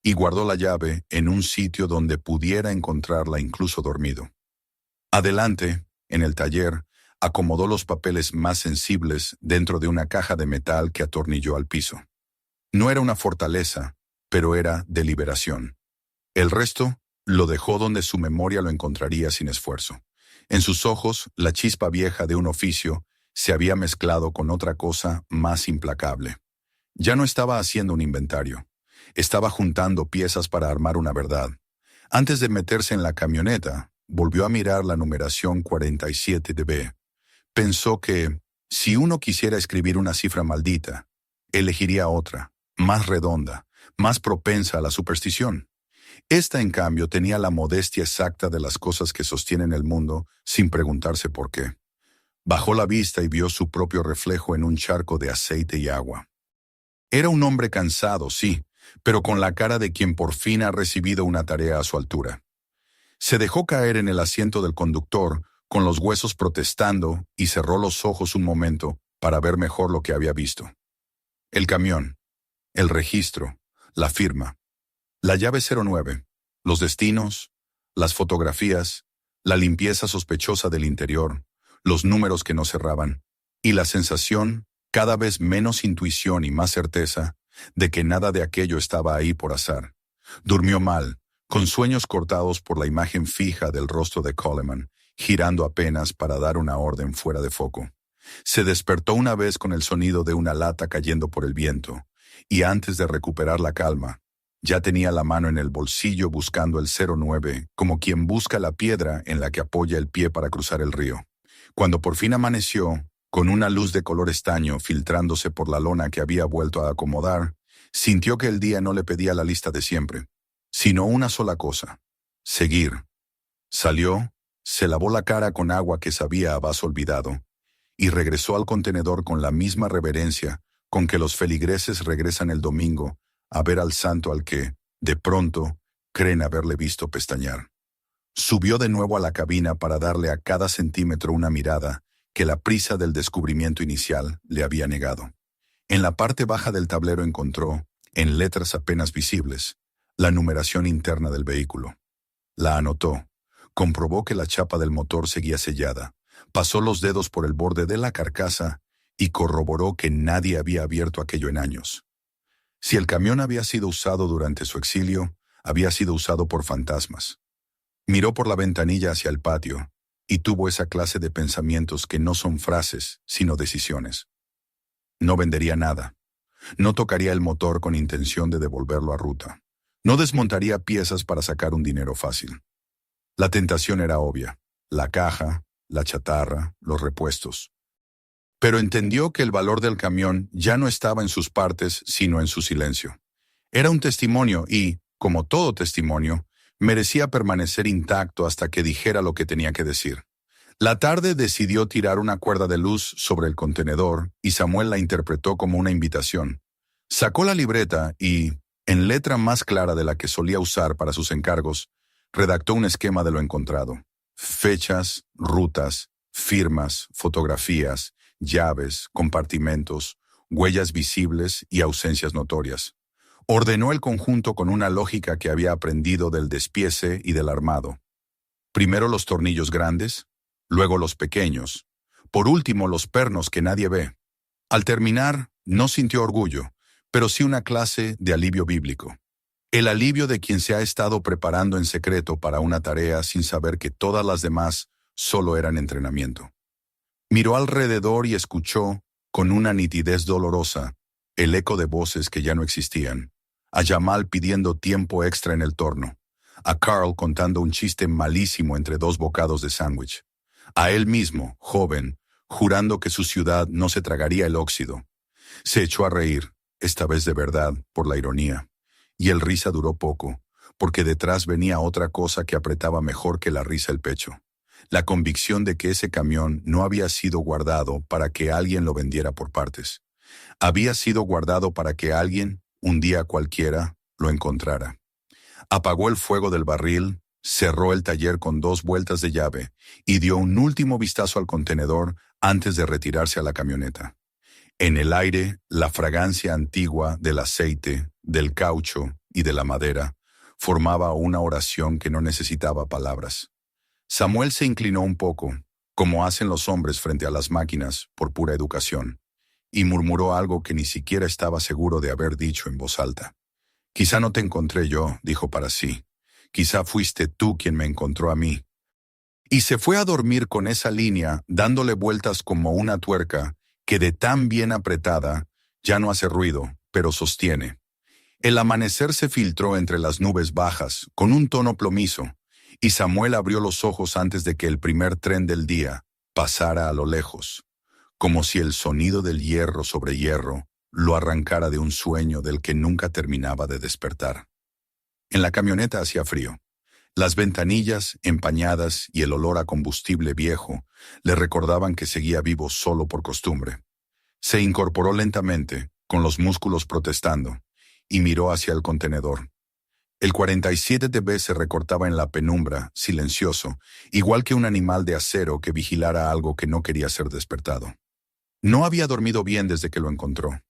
y guardó la llave en un sitio donde pudiera encontrarla incluso dormido. Adelante, en el taller, acomodó los papeles más sensibles dentro de una caja de metal que atornilló al piso. No era una fortaleza, pero era deliberación. El resto lo dejó donde su memoria lo encontraría sin esfuerzo. En sus ojos, la chispa vieja de un oficio se había mezclado con otra cosa más implacable. Ya no estaba haciendo un inventario. Estaba juntando piezas para armar una verdad. Antes de meterse en la camioneta, volvió a mirar la numeración 47DB. Pensó que, si uno quisiera escribir una cifra maldita, elegiría otra, más redonda, más propensa a la superstición. Esta, en cambio, tenía la modestia exacta de las cosas que sostienen el mundo sin preguntarse por qué. Bajó la vista y vio su propio reflejo en un charco de aceite y agua. Era un hombre cansado, sí, pero con la cara de quien por fin ha recibido una tarea a su altura. Se dejó caer en el asiento del conductor, con los huesos protestando, y cerró los ojos un momento para ver mejor lo que había visto. El camión, el registro, la firma, la llave 09, los destinos, las fotografías, la limpieza sospechosa del interior, los números que no cerraban, y la sensación, cada vez menos intuición y más certeza, de que nada de aquello estaba ahí por azar. Durmió mal, con sueños cortados por la imagen fija del rostro de Coleman, girando apenas para dar una orden fuera de foco. Se despertó una vez con el sonido de una lata cayendo por el viento, y antes de recuperar la calma, ya tenía la mano en el bolsillo buscando el 09, como quien busca la piedra en la que apoya el pie para cruzar el río. Cuando por fin amaneció, con una luz de color estaño filtrándose por la lona que había vuelto a acomodar, sintió que el día no le pedía la lista de siempre, sino una sola cosa: seguir. Salió, se lavó la cara con agua que sabía a vaso olvidado, y regresó al contenedor con la misma reverencia con que los feligreses regresan el domingo a ver al santo al que, de pronto, creen haberle visto pestañear. Subió de nuevo a la cabina para darle a cada centímetro una mirada que la prisa del descubrimiento inicial le había negado. En la parte baja del tablero encontró, en letras apenas visibles, la numeración interna del vehículo. La anotó, comprobó que la chapa del motor seguía sellada, pasó los dedos por el borde de la carcasa y corroboró que nadie había abierto aquello en años. Si el camión había sido usado durante su exilio, había sido usado por fantasmas. Miró por la ventanilla hacia el patio y tuvo esa clase de pensamientos que no son frases, sino decisiones. No vendería nada. No tocaría el motor con intención de devolverlo a ruta. No desmontaría piezas para sacar un dinero fácil. La tentación era obvia. La caja, la chatarra, los repuestos. Pero entendió que el valor del camión ya no estaba en sus partes, sino en su silencio. Era un testimonio y, como todo testimonio, merecía permanecer intacto hasta que dijera lo que tenía que decir. La tarde decidió tirar una cuerda de luz sobre el contenedor y Samuel la interpretó como una invitación. Sacó la libreta y, en letra más clara de la que solía usar para sus encargos, redactó un esquema de lo encontrado. Fechas, rutas, firmas, fotografías, llaves, compartimentos, huellas visibles y ausencias notorias. Ordenó el conjunto con una lógica que había aprendido del despiece y del armado. Primero los tornillos grandes, luego los pequeños, por último los pernos que nadie ve. Al terminar, no sintió orgullo, pero sí una clase de alivio bíblico. El alivio de quien se ha estado preparando en secreto para una tarea sin saber que todas las demás solo eran entrenamiento. Miró alrededor y escuchó, con una nitidez dolorosa, el eco de voces que ya no existían. A Jamal pidiendo tiempo extra en el torno. A Carl contando un chiste malísimo entre dos bocados de sándwich. A él mismo, joven, jurando que su ciudad no se tragaría el óxido. Se echó a reír, esta vez de verdad, por la ironía. Y el risa duró poco, porque detrás venía otra cosa que apretaba mejor que la risa el pecho. La convicción de que ese camión no había sido guardado para que alguien lo vendiera por partes. Había sido guardado para que alguien, un día cualquiera, lo encontrara. Apagó el fuego del barril, cerró el taller con 2 vueltas de llave y dio un último vistazo al contenedor antes de retirarse a la camioneta. En el aire, la fragancia antigua del aceite, del caucho y de la madera formaba una oración que no necesitaba palabras. Samuel se inclinó un poco, como hacen los hombres frente a las máquinas, por pura educación, y murmuró algo que ni siquiera estaba seguro de haber dicho en voz alta. «Quizá no te encontré yo», dijo para sí. «Quizá fuiste tú quien me encontró a mí». Y se fue a dormir con esa línea, dándole vueltas como una tuerca, que de tan bien apretada, ya no hace ruido, pero sostiene. El amanecer se filtró entre las nubes bajas, con un tono plomizo, y Samuel abrió los ojos antes de que el primer tren del día pasara a lo lejos, como si el sonido del hierro sobre hierro lo arrancara de un sueño del que nunca terminaba de despertar. En la camioneta hacía frío. Las ventanillas empañadas y el olor a combustible viejo le recordaban que seguía vivo solo por costumbre. Se incorporó lentamente, con los músculos protestando, y miró hacia el contenedor. El 47TB se recortaba en la penumbra, silencioso, igual que un animal de acero que vigilara algo que no quería ser despertado. No había dormido bien desde que lo encontró.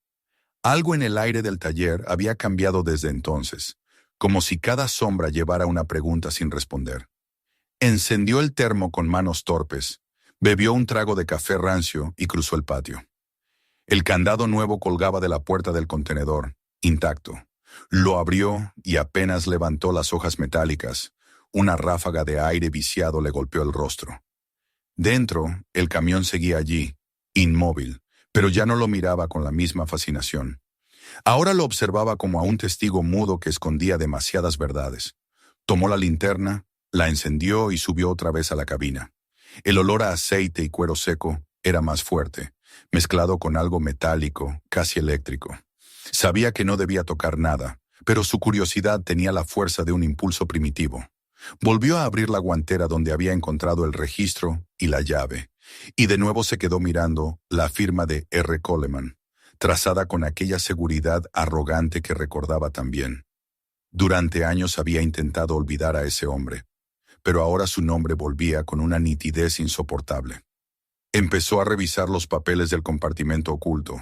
Algo en el aire del taller había cambiado desde entonces, como si cada sombra llevara una pregunta sin responder. Encendió el termo con manos torpes, bebió un trago de café rancio y cruzó el patio. El candado nuevo colgaba de la puerta del contenedor, intacto. Lo abrió y apenas levantó las hojas metálicas, una ráfaga de aire viciado le golpeó el rostro. Dentro, el camión seguía allí, inmóvil, pero ya no lo miraba con la misma fascinación. Ahora lo observaba como a un testigo mudo que escondía demasiadas verdades. Tomó la linterna, la encendió y subió otra vez a la cabina. El olor a aceite y cuero seco era más fuerte, mezclado con algo metálico, casi eléctrico. Sabía que no debía tocar nada, pero su curiosidad tenía la fuerza de un impulso primitivo. Volvió a abrir la guantera donde había encontrado el registro y la llave, y de nuevo se quedó mirando la firma de R. Coleman, trazada con aquella seguridad arrogante que recordaba también. Durante años había intentado olvidar a ese hombre, pero ahora su nombre volvía con una nitidez insoportable. Empezó a revisar los papeles del compartimento oculto,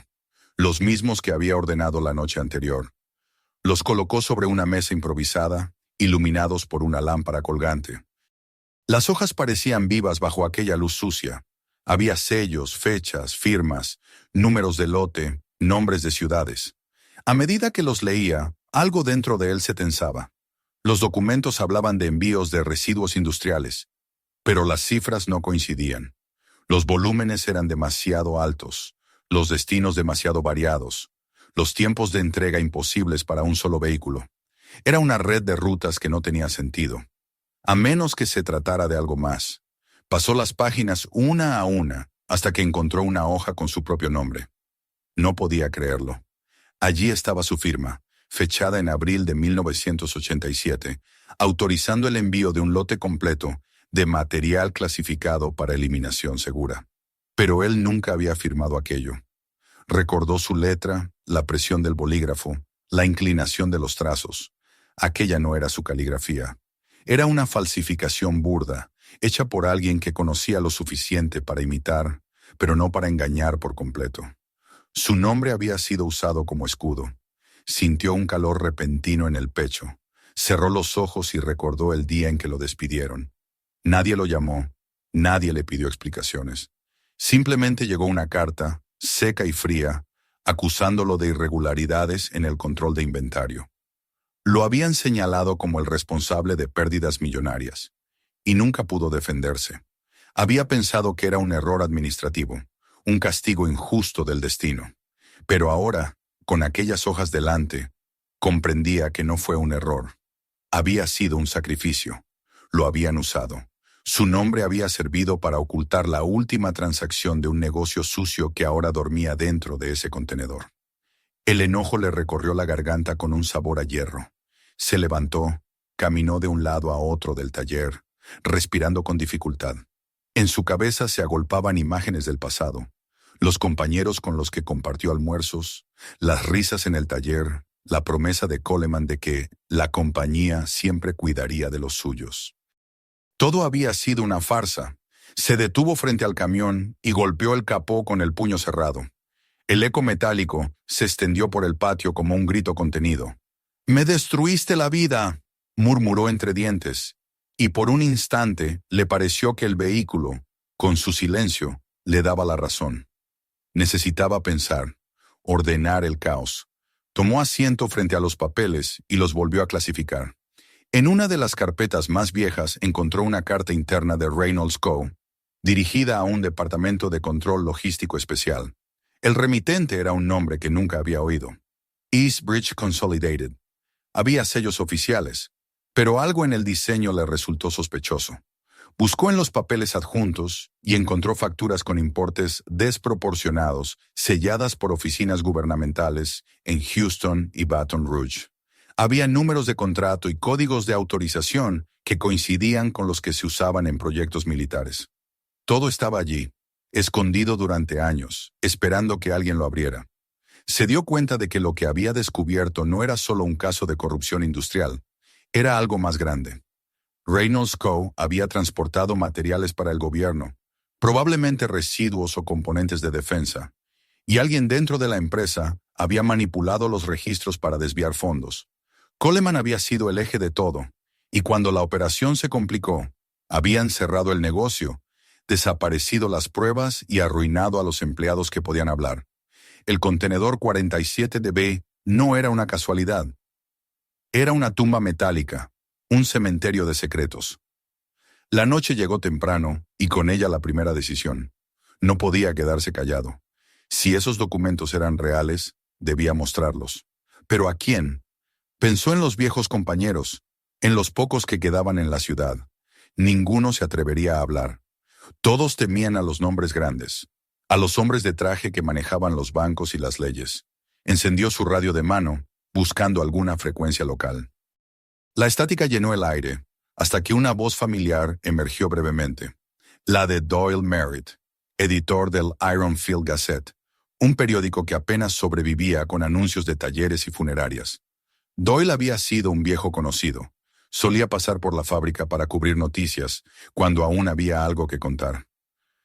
los mismos que había ordenado la noche anterior. Los colocó sobre una mesa improvisada, iluminados por una lámpara colgante. Las hojas parecían vivas bajo aquella luz sucia. Había sellos, fechas, firmas, números de lote, nombres de ciudades. A medida que los leía, algo dentro de él se tensaba. Los documentos hablaban de envíos de residuos industriales, pero las cifras no coincidían. Los volúmenes eran demasiado altos, los destinos demasiado variados. los tiempos de entrega imposibles para un solo vehículo. Era una red de rutas que no tenía sentido, a menos que se tratara de algo más. Pasó las páginas una a una hasta que encontró una hoja con su propio nombre. No podía creerlo. Allí estaba su firma, fechada en abril de 1987, autorizando el envío de un lote completo de material clasificado para eliminación segura. Pero él nunca había firmado aquello. Recordó su letra, la presión del bolígrafo, la inclinación de los trazos. Aquella no era su caligrafía. Era una falsificación burda, hecha por alguien que conocía lo suficiente para imitar, pero no para engañar por completo. Su nombre había sido usado como escudo. Sintió un calor repentino en el pecho. Cerró los ojos y recordó el día en que lo despidieron. Nadie lo llamó, nadie le pidió explicaciones. Simplemente llegó una carta, seca y fría, acusándolo de irregularidades en el control de inventario. Lo habían señalado como el responsable de pérdidas millonarias, y nunca pudo defenderse. Había pensado que era un error administrativo, un castigo injusto del destino. Pero ahora, con aquellas hojas delante, comprendía que no fue un error. Había sido un sacrificio. Lo habían usado. Su nombre había servido para ocultar la última transacción de un negocio sucio que ahora dormía dentro de ese contenedor. El enojo le recorrió la garganta con un sabor a hierro. Se levantó, caminó de un lado a otro del taller, respirando con dificultad. En su cabeza se agolpaban imágenes del pasado, los compañeros con los que compartió almuerzos, las risas en el taller, la promesa de Coleman de que la compañía siempre cuidaría de los suyos. Todo había sido una farsa. Se detuvo frente al camión y golpeó el capó con el puño cerrado. El eco metálico se extendió por el patio como un grito contenido. «¡Me destruiste la vida!», murmuró entre dientes, y por un instante le pareció que el vehículo, con su silencio, le daba la razón. Necesitaba pensar, ordenar el caos. Tomó asiento frente a los papeles y los volvió a clasificar. En una de las carpetas más viejas encontró una carta interna de Reynolds Co., dirigida a un departamento de control logístico especial. El remitente era un nombre que nunca había oído. East Bridge Consolidated. Había sellos oficiales, pero algo en el diseño le resultó sospechoso. Buscó en los papeles adjuntos y encontró facturas con importes desproporcionados, selladas por oficinas gubernamentales en Houston y Baton Rouge. Había números de contrato y códigos de autorización que coincidían con los que se usaban en proyectos militares. Todo estaba allí, escondido durante años, esperando que alguien lo abriera. Se dio cuenta de que lo que había descubierto no era solo un caso de corrupción industrial, era algo más grande. Reynolds Co. había transportado materiales para el gobierno, probablemente residuos o componentes de defensa, y alguien dentro de la empresa había manipulado los registros para desviar fondos. Coleman había sido el eje de todo, y cuando la operación se complicó, habían cerrado el negocio, desaparecido las pruebas y arruinado a los empleados que podían hablar. El contenedor 47DB no era una casualidad. Era una tumba metálica, un cementerio de secretos. La noche llegó temprano y con ella la primera decisión. No podía quedarse callado. Si esos documentos eran reales, debía mostrarlos. ¿Pero a quién? Pensó en los viejos compañeros, en los pocos que quedaban en la ciudad. Ninguno se atrevería a hablar. Todos temían a los nombres grandes, a los hombres de traje que manejaban los bancos y las leyes. Encendió su radio de mano, buscando alguna frecuencia local. La estática llenó el aire, hasta que una voz familiar emergió brevemente. La de Doyle Merritt, editor del Ironfield Gazette, un periódico que apenas sobrevivía con anuncios de talleres y funerarias. Doyle había sido un viejo conocido. Solía pasar por la fábrica para cubrir noticias, cuando aún había algo que contar.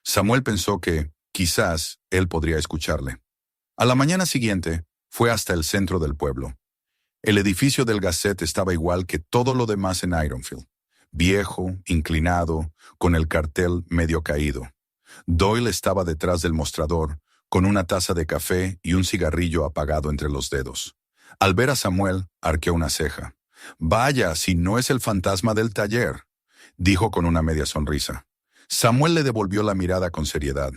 Samuel pensó que, quizás, él podría escucharle. A la mañana siguiente, fue hasta el centro del pueblo. El edificio del Gazette estaba igual que todo lo demás en Ironfield. Viejo, inclinado, con el cartel medio caído. Doyle estaba detrás del mostrador, con una taza de café y un cigarrillo apagado entre los dedos. Al ver a Samuel, arqueó una ceja. «Vaya, si no es el fantasma del taller», dijo con una media sonrisa. Samuel le devolvió la mirada con seriedad.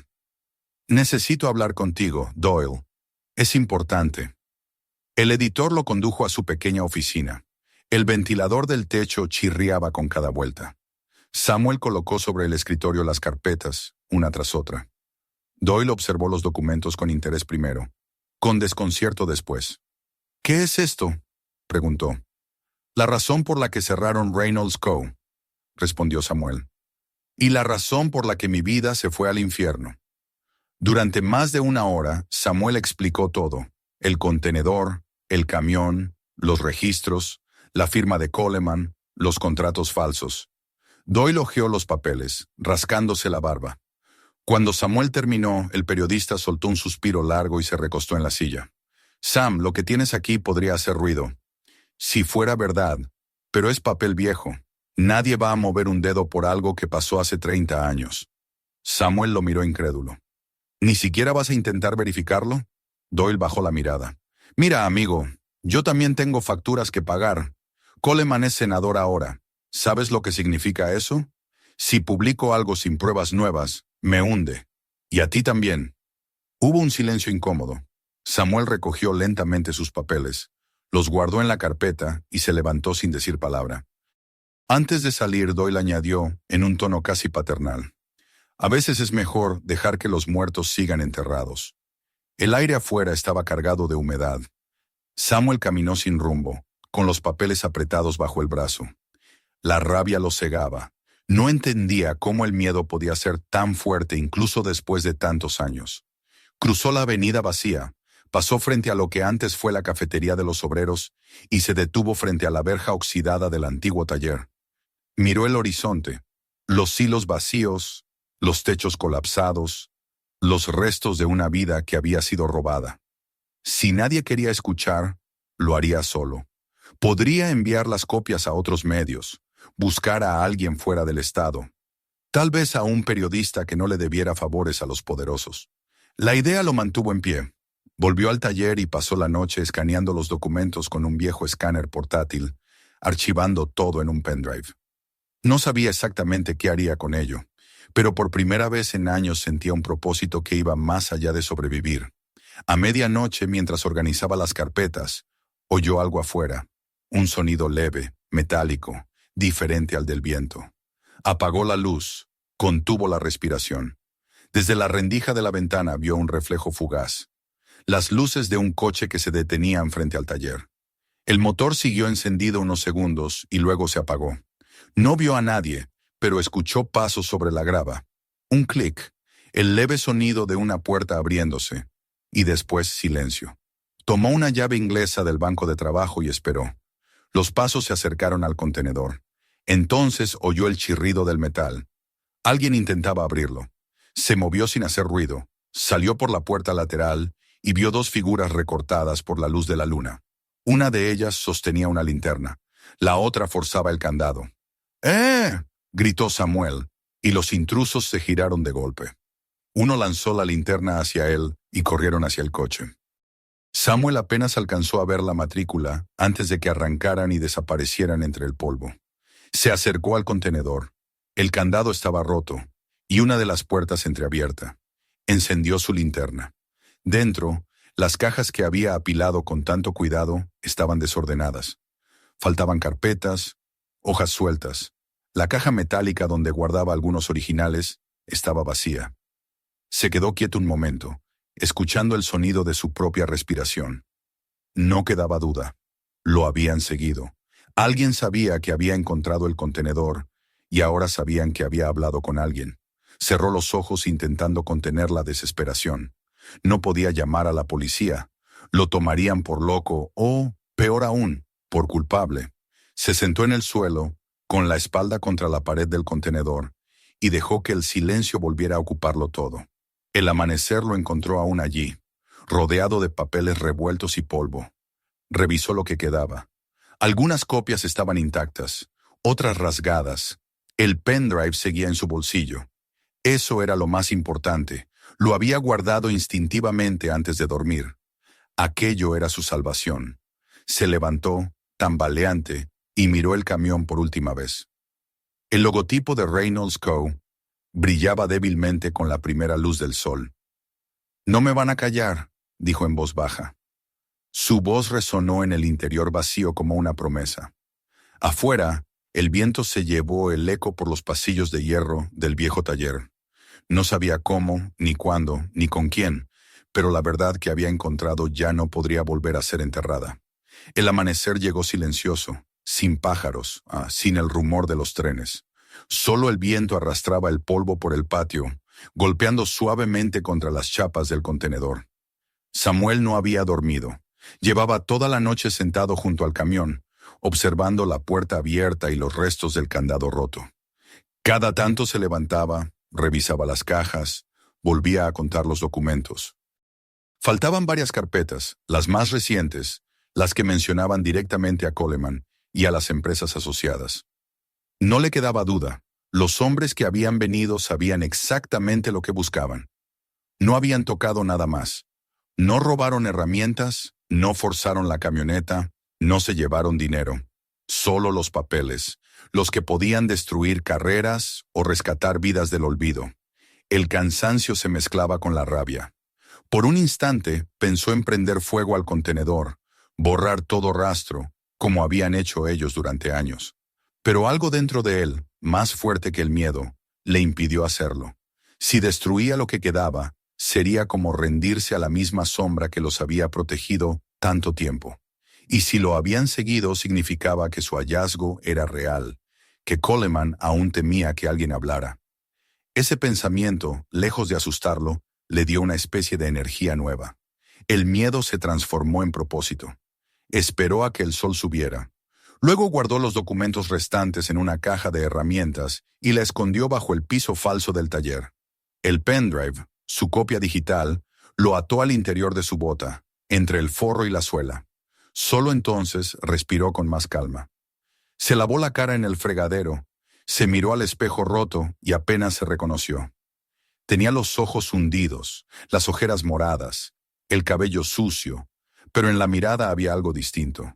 «Necesito hablar contigo, Doyle. Es importante». El editor lo condujo a su pequeña oficina. El ventilador del techo chirriaba con cada vuelta. Samuel colocó sobre el escritorio las carpetas, una tras otra. Doyle observó los documentos con interés primero, con desconcierto después. «¿Qué es esto?», preguntó. «La razón por la que cerraron Reynolds Co», respondió Samuel. «Y la razón por la que mi vida se fue al infierno». Durante más de una hora, Samuel explicó todo: el contenedor, el camión, los registros, la firma de Coleman, los contratos falsos. Doyle hojeó los papeles, rascándose la barba. Cuando Samuel terminó, el periodista soltó un suspiro largo y se recostó en la silla. «Sam, lo que tienes aquí podría hacer ruido. Si fuera verdad, pero es papel viejo. Nadie va a mover un dedo por algo que pasó hace 30 años». Samuel lo miró incrédulo. «¿Ni siquiera vas a intentar verificarlo?». Doyle bajó la mirada. «Mira, amigo, yo también tengo facturas que pagar. Coleman es senador ahora. ¿Sabes lo que significa eso? Si publico algo sin pruebas nuevas, me hunde. Y a ti también». Hubo un silencio incómodo. Samuel recogió lentamente sus papeles, los guardó en la carpeta y se levantó sin decir palabra. Antes de salir, Doyle añadió, en un tono casi paternal: «A veces es mejor dejar que los muertos sigan enterrados». El aire afuera estaba cargado de humedad. Samuel caminó sin rumbo, con los papeles apretados bajo el brazo. La rabia lo cegaba. No entendía cómo el miedo podía ser tan fuerte incluso después de tantos años. Cruzó la avenida vacía, pasó frente a lo que antes fue la cafetería de los obreros y se detuvo frente a la verja oxidada del antiguo taller. Miró el horizonte, los silos vacíos, los techos colapsados, los restos de una vida que había sido robada. Si nadie quería escuchar, lo haría solo. Podría enviar las copias a otros medios, buscar a alguien fuera del estado, tal vez a un periodista que no le debiera favores a los poderosos. La idea lo mantuvo en pie. Volvió al taller y pasó la noche escaneando los documentos con un viejo escáner portátil, archivando todo en un pendrive. No sabía exactamente qué haría con ello, pero por primera vez en años sentía un propósito que iba más allá de sobrevivir. A medianoche, mientras organizaba las carpetas, oyó algo afuera, un sonido leve, metálico, diferente al del viento. Apagó la luz, contuvo la respiración. Desde la rendija de la ventana vio un reflejo fugaz, las luces de un coche que se detenían frente al taller. El motor siguió encendido unos segundos y luego se apagó. No vio a nadie, pero escuchó pasos sobre la grava. Un clic, el leve sonido de una puerta abriéndose, y después silencio. Tomó una llave inglesa del banco de trabajo y esperó. Los pasos se acercaron al contenedor. Entonces oyó el chirrido del metal. Alguien intentaba abrirlo. Se movió sin hacer ruido, salió por la puerta lateral y vio dos figuras recortadas por la luz de la luna. Una de ellas sostenía una linterna, la otra forzaba el candado. ¡Eh!, gritó Samuel, y los intrusos se giraron de golpe. Uno lanzó la linterna hacia él y corrieron hacia el coche. Samuel apenas alcanzó a ver la matrícula antes de que arrancaran y desaparecieran entre el polvo. Se acercó al contenedor. El candado estaba roto y una de las puertas entreabierta. Encendió su linterna. Dentro, las cajas que había apilado con tanto cuidado estaban desordenadas. Faltaban carpetas, hojas sueltas. La caja metálica donde guardaba algunos originales estaba vacía. Se quedó quieto un momento, escuchando el sonido de su propia respiración. No quedaba duda. Lo habían seguido. Alguien sabía que había encontrado el contenedor y ahora sabían que había hablado con alguien. Cerró los ojos intentando contener la desesperación. No podía llamar a la policía. Lo tomarían por loco o, peor aún, por culpable. Se sentó en el suelo, con la espalda contra la pared del contenedor, y dejó que el silencio volviera a ocuparlo todo. El amanecer lo encontró aún allí, rodeado de papeles revueltos y polvo. Revisó lo que quedaba. Algunas copias estaban intactas, otras rasgadas. El pendrive seguía en su bolsillo. Eso era lo más importante. Lo había guardado instintivamente antes de dormir. Aquello era su salvación. Se levantó, tambaleante, y miró el camión por última vez. El logotipo de Reynolds Co. brillaba débilmente con la primera luz del sol. «No me van a callar», dijo en voz baja. Su voz resonó en el interior vacío como una promesa. Afuera, el viento se llevó el eco por los pasillos de hierro del viejo taller. No sabía cómo, ni cuándo, ni con quién, pero la verdad que había encontrado ya no podría volver a ser enterrada. El amanecer llegó silencioso, sin pájaros, sin el rumor de los trenes. Solo el viento arrastraba el polvo por el patio, golpeando suavemente contra las chapas del contenedor. Samuel no había dormido. Llevaba toda la noche sentado junto al camión, observando la puerta abierta y los restos del candado roto. Cada tanto se levantaba, revisaba las cajas, volvía a contar los documentos. Faltaban varias carpetas, las más recientes, las que mencionaban directamente a Coleman y a las empresas asociadas. No le quedaba duda, los hombres que habían venido sabían exactamente lo que buscaban. No habían tocado nada más. No robaron herramientas, no forzaron la camioneta, no se llevaron dinero. Solo los papeles, los que podían destruir carreras o rescatar vidas del olvido. El cansancio se mezclaba con la rabia. Por un instante pensó en prender fuego al contenedor, borrar todo rastro, como habían hecho ellos durante años. Pero algo dentro de él, más fuerte que el miedo, le impidió hacerlo. Si destruía lo que quedaba, sería como rendirse a la misma sombra que los había protegido tanto tiempo. Y si lo habían seguido, significaba que su hallazgo era real, que Coleman aún temía que alguien hablara. Ese pensamiento, lejos de asustarlo, le dio una especie de energía nueva. El miedo se transformó en propósito. Esperó a que el sol subiera. Luego guardó los documentos restantes en una caja de herramientas y la escondió bajo el piso falso del taller. El pendrive, su copia digital, lo ató al interior de su bota, entre el forro y la suela. Solo entonces respiró con más calma. Se lavó la cara en el fregadero, se miró al espejo roto y apenas se reconoció. Tenía los ojos hundidos, las ojeras moradas, el cabello sucio, pero en la mirada había algo distinto.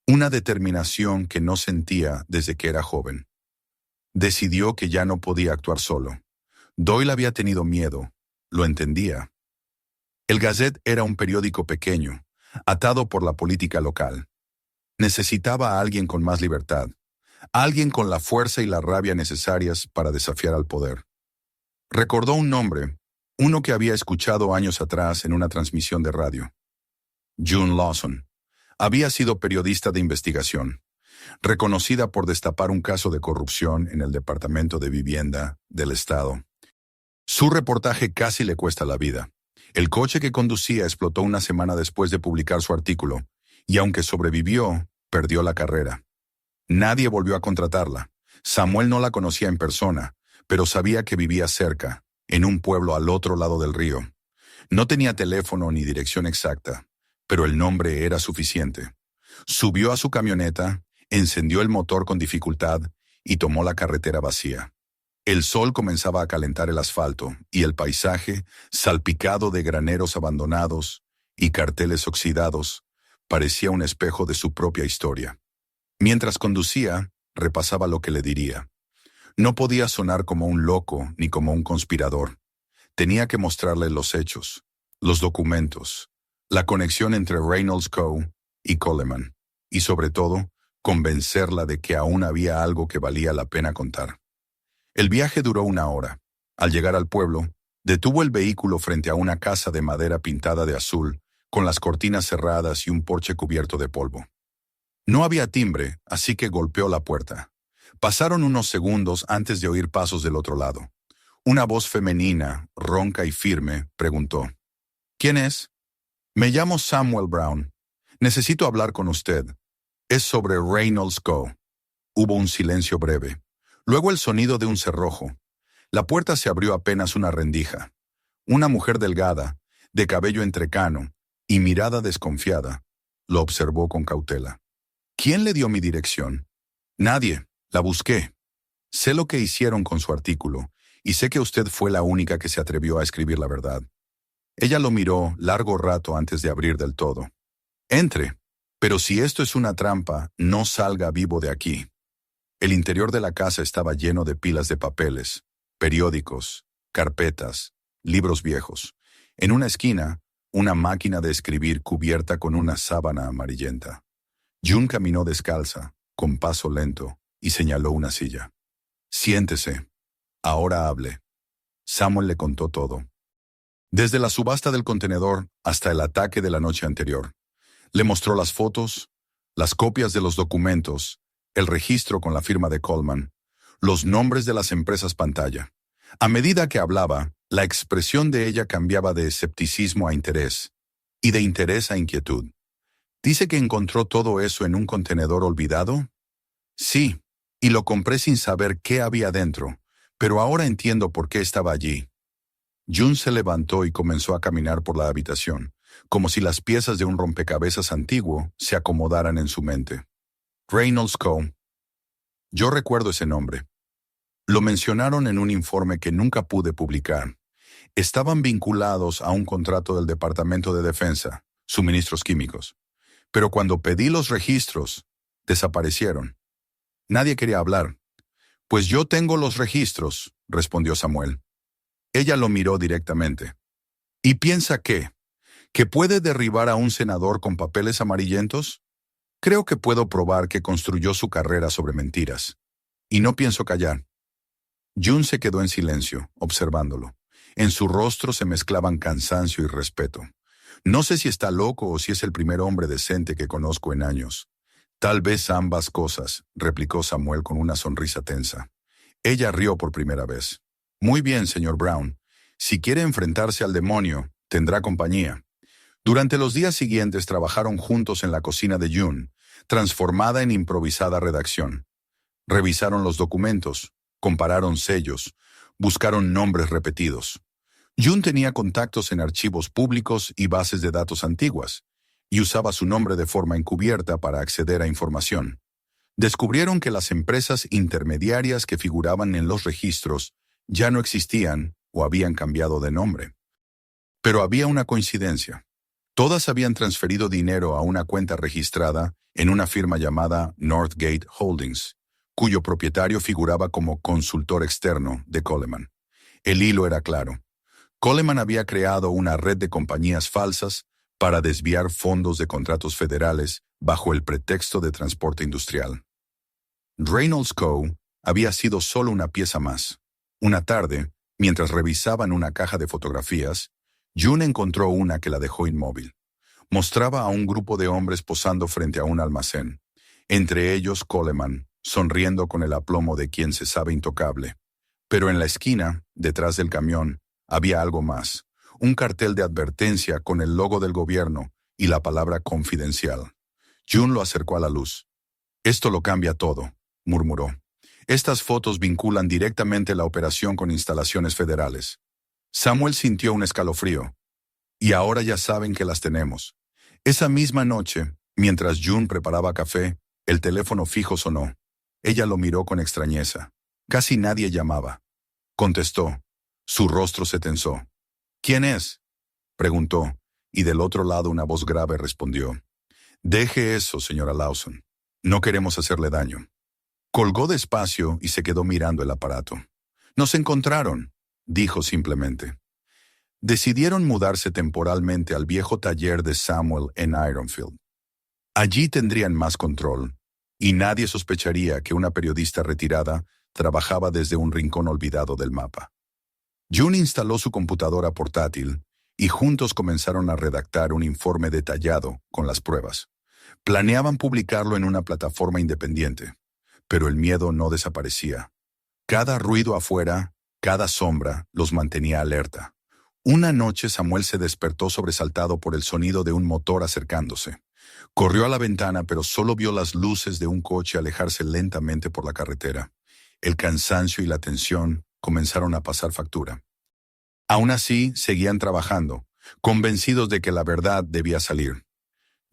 Una determinación que no sentía desde que era joven. Decidió que ya no podía actuar solo. Doyle había tenido miedo, lo entendía. El Gazette era un periódico pequeño, atado por la política local. Necesitaba a alguien con más libertad, alguien con la fuerza y la rabia necesarias para desafiar al poder. Recordó un nombre, uno que había escuchado años atrás en una transmisión de radio. June Lawson. Había sido periodista de investigación, reconocida por destapar un caso de corrupción en el Departamento de Vivienda del Estado. Su reportaje casi le cuesta la vida. El coche que conducía explotó una semana después de publicar su artículo, y aunque sobrevivió, perdió la carrera. Nadie volvió a contratarla. Samuel no la conocía en persona, pero sabía que vivía cerca, en un pueblo al otro lado del río. No tenía teléfono ni dirección exacta, pero el nombre era suficiente. Subió a su camioneta, encendió el motor con dificultad y tomó la carretera vacía. El sol comenzaba a calentar el asfalto y el paisaje, salpicado de graneros abandonados y carteles oxidados, parecía un espejo de su propia historia. Mientras conducía, repasaba lo que le diría. No podía sonar como un loco ni como un conspirador. Tenía que mostrarle los hechos, los documentos, la conexión entre Reynolds Co. y Coleman, y sobre todo, convencerla de que aún había algo que valía la pena contar. El viaje duró 1 hora. Al llegar al pueblo, detuvo el vehículo frente a una casa de madera pintada de azul, con las cortinas cerradas y un porche cubierto de polvo. No había timbre, así que golpeó la puerta. Pasaron unos segundos antes de oír pasos del otro lado. Una voz femenina, ronca y firme, preguntó: ¿Quién es? Me llamo Samuel Brown. Necesito hablar con usted. Es sobre Reynolds Co. Hubo un silencio breve. Luego el sonido de un cerrojo. La puerta se abrió apenas una rendija. Una mujer delgada, de cabello entrecano y mirada desconfiada, lo observó con cautela. ¿Quién le dio mi dirección? Nadie. La busqué. Sé lo que hicieron con su artículo, y sé que usted fue la única que se atrevió a escribir la verdad. Ella lo miró largo rato antes de abrir del todo. Entre. Pero si esto es una trampa, no salga vivo de aquí. El interior de la casa estaba lleno de pilas de papeles, periódicos, carpetas, libros viejos. En una esquina, una máquina de escribir cubierta con una sábana amarillenta. June caminó descalza, con paso lento, y señaló una silla. «Siéntese. Ahora hable». Samuel le contó todo. Desde la subasta del contenedor hasta el ataque de la noche anterior. Le mostró las fotos, las copias de los documentos, el registro con la firma de Coleman, los nombres de las empresas pantalla. A medida que hablaba, la expresión de ella cambiaba de escepticismo a interés, y de interés a inquietud. ¿Dice que encontró todo eso en un contenedor olvidado? Sí, y lo compré sin saber qué había dentro, pero ahora entiendo por qué estaba allí. June se levantó y comenzó a caminar por la habitación, como si las piezas de un rompecabezas antiguo se acomodaran en su mente. Reynolds Co. Yo recuerdo ese nombre. Lo mencionaron en un informe que nunca pude publicar. Estaban vinculados a un contrato del Departamento de Defensa, suministros químicos. Pero cuando pedí los registros, desaparecieron. Nadie quería hablar. «Pues yo tengo los registros», respondió Samuel. Ella lo miró directamente. «¿Y piensa qué? ¿Que puede derribar a un senador con papeles amarillentos? Creo que puedo probar que construyó su carrera sobre mentiras. Y no pienso callar». June se quedó en silencio, observándolo. En su rostro se mezclaban cansancio y respeto. «No sé si está loco o si es el primer hombre decente que conozco en años». «Tal vez ambas cosas», replicó Samuel con una sonrisa tensa. Ella rió por primera vez. «Muy bien, señor Brown. Si quiere enfrentarse al demonio, tendrá compañía». Durante los días siguientes trabajaron juntos en la cocina de June, transformada en improvisada redacción. Revisaron los documentos, compararon sellos, buscaron nombres repetidos. June tenía contactos en archivos públicos y bases de datos antiguas, y usaba su nombre de forma encubierta para acceder a información. Descubrieron que las empresas intermediarias que figuraban en los registros ya no existían o habían cambiado de nombre. Pero había una coincidencia. Todas habían transferido dinero a una cuenta registrada en una firma llamada Northgate Holdings, cuyo propietario figuraba como consultor externo de Coleman. El hilo era claro. Coleman había creado una red de compañías falsas para desviar fondos de contratos federales bajo el pretexto de transporte industrial. Reynolds Co. había sido solo una pieza más. Una tarde, mientras revisaban una caja de fotografías, June encontró una que la dejó inmóvil. Mostraba a un grupo de hombres posando frente a un almacén, entre ellos Coleman, sonriendo con el aplomo de quien se sabe intocable. Pero en la esquina, detrás del camión, había algo más, un cartel de advertencia con el logo del gobierno y la palabra confidencial. June lo acercó a la luz. «Esto lo cambia todo», murmuró. «Estas fotos vinculan directamente la operación con instalaciones federales». Samuel sintió un escalofrío. «Y ahora ya saben que las tenemos». Esa misma noche, mientras June preparaba café, el teléfono fijo sonó. Ella lo miró con extrañeza. Casi nadie llamaba. Contestó. Su rostro se tensó. «¿Quién es?», preguntó, y del otro lado una voz grave respondió. «Deje eso, señora Lawson. No queremos hacerle daño». Colgó despacio y se quedó mirando el aparato. «Nos encontraron», dijo simplemente. Decidieron mudarse temporalmente al viejo taller de Samuel en Ironfield. Allí tendrían más control, y nadie sospecharía que una periodista retirada trabajaba desde un rincón olvidado del mapa. June instaló su computadora portátil y juntos comenzaron a redactar un informe detallado con las pruebas. Planeaban publicarlo en una plataforma independiente, pero el miedo no desaparecía. Cada ruido afuera, cada sombra, los mantenía alerta. Una noche Samuel se despertó sobresaltado por el sonido de un motor acercándose. Corrió a la ventana, pero solo vio las luces de un coche alejarse lentamente por la carretera. El cansancio y la tensión comenzaron a pasar factura. Aún así, seguían trabajando, convencidos de que la verdad debía salir.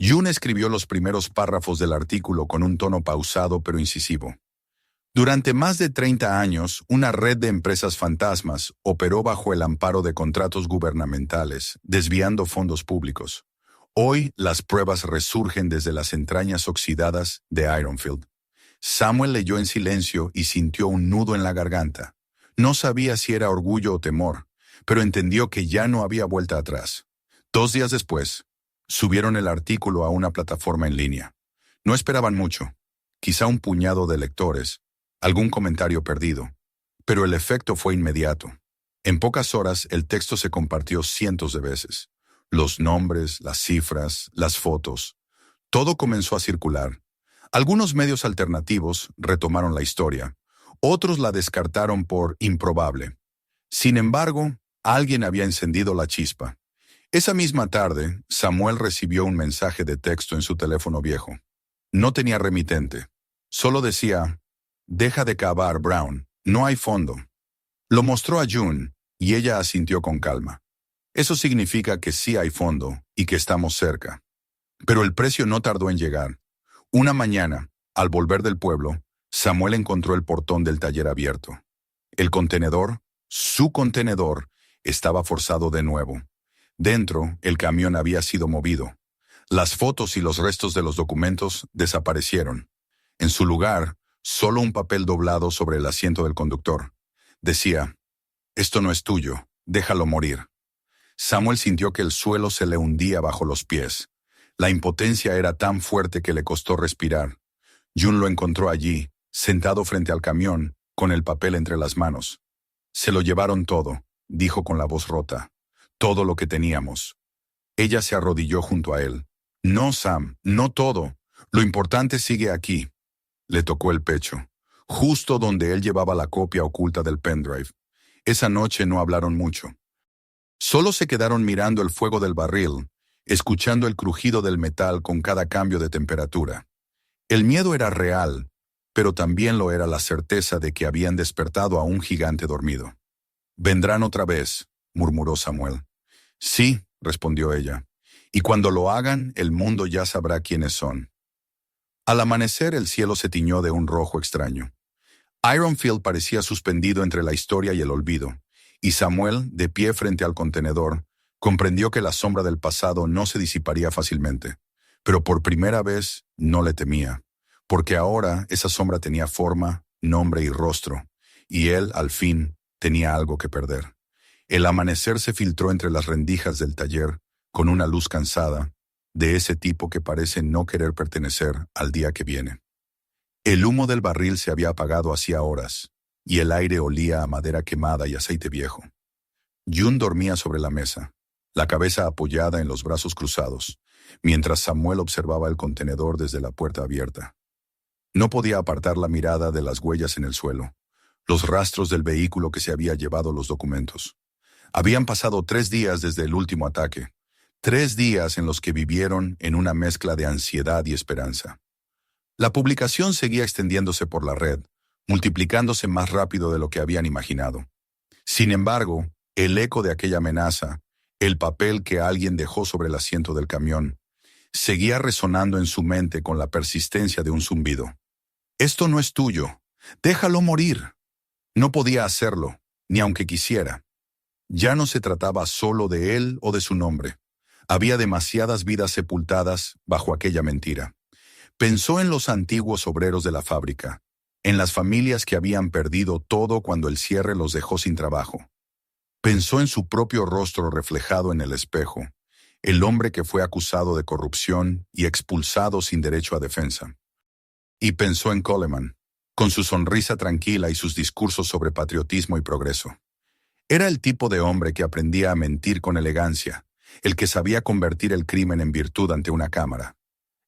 June escribió los primeros párrafos del artículo con un tono pausado pero incisivo. Durante más de 30 años, una red de empresas fantasmas operó bajo el amparo de contratos gubernamentales, desviando fondos públicos. Hoy, las pruebas resurgen desde las entrañas oxidadas de Ironfield. Samuel leyó en silencio y sintió un nudo en la garganta. No sabía si era orgullo o temor, pero entendió que ya no había vuelta atrás. 2 días después, subieron el artículo a una plataforma en línea. No esperaban mucho, quizá un puñado de lectores, algún comentario perdido, pero el efecto fue inmediato. En pocas horas el texto se compartió cientos de veces. Los nombres, las cifras, las fotos, todo comenzó a circular. Algunos medios alternativos retomaron la historia, otros la descartaron por improbable. Sin embargo, alguien había encendido la chispa. Esa misma tarde, Samuel recibió un mensaje de texto en su teléfono viejo. No tenía remitente. Solo decía, «Deja de cavar, Brown. No hay fondo». Lo mostró a June, y ella asintió con calma. Eso significa que sí hay fondo y que estamos cerca. Pero el precio no tardó en llegar. Una mañana, al volver del pueblo, Samuel encontró el portón del taller abierto. El contenedor, su contenedor, estaba forzado de nuevo. Dentro, el camión había sido movido. Las fotos y los restos de los documentos desaparecieron. En su lugar, solo un papel doblado sobre el asiento del conductor. Decía, «Esto no es tuyo, déjalo morir». Samuel sintió que el suelo se le hundía bajo los pies. La impotencia era tan fuerte que le costó respirar. June lo encontró allí, sentado frente al camión, con el papel entre las manos. «Se lo llevaron todo», dijo con la voz rota. «Todo lo que teníamos». Ella se arrodilló junto a él. «No, Sam, no todo. Lo importante sigue aquí». Le tocó el pecho, justo donde él llevaba la copia oculta del pendrive. Esa noche no hablaron mucho. Solo se quedaron mirando el fuego del barril, escuchando el crujido del metal con cada cambio de temperatura. El miedo era real, pero también lo era la certeza de que habían despertado a un gigante dormido. «Vendrán otra vez», murmuró Samuel. «Sí», respondió ella, «y cuando lo hagan, el mundo ya sabrá quiénes son». Al amanecer el cielo se tiñó de un rojo extraño. Ironfield parecía suspendido entre la historia y el olvido, y Samuel, de pie frente al contenedor, comprendió que la sombra del pasado no se disiparía fácilmente. Pero por primera vez no le temía, porque ahora esa sombra tenía forma, nombre y rostro, y él, al fin, tenía algo que perder. El amanecer se filtró entre las rendijas del taller, con una luz cansada, de ese tipo que parece no querer pertenecer al día que viene. El humo del barril se había apagado hacía horas, y el aire olía a madera quemada y aceite viejo. June dormía sobre la mesa, la cabeza apoyada en los brazos cruzados, mientras Samuel observaba el contenedor desde la puerta abierta. No podía apartar la mirada de las huellas en el suelo, los rastros del vehículo que se había llevado los documentos. Habían pasado 3 días desde el último ataque, 3 días en los que vivieron en una mezcla de ansiedad y esperanza. La publicación seguía extendiéndose por la red, multiplicándose más rápido de lo que habían imaginado. Sin embargo, el eco de aquella amenaza, el papel que alguien dejó sobre el asiento del camión, seguía resonando en su mente con la persistencia de un zumbido. «Esto no es tuyo. Déjalo morir». No podía hacerlo, ni aunque quisiera. Ya no se trataba solo de él o de su nombre. Había demasiadas vidas sepultadas bajo aquella mentira. Pensó en los antiguos obreros de la fábrica, en las familias que habían perdido todo cuando el cierre los dejó sin trabajo. Pensó en su propio rostro reflejado en el espejo, el hombre que fue acusado de corrupción y expulsado sin derecho a defensa. Y pensó en Coleman, con su sonrisa tranquila y sus discursos sobre patriotismo y progreso. Era el tipo de hombre que aprendía a mentir con elegancia, el que sabía convertir el crimen en virtud ante una cámara.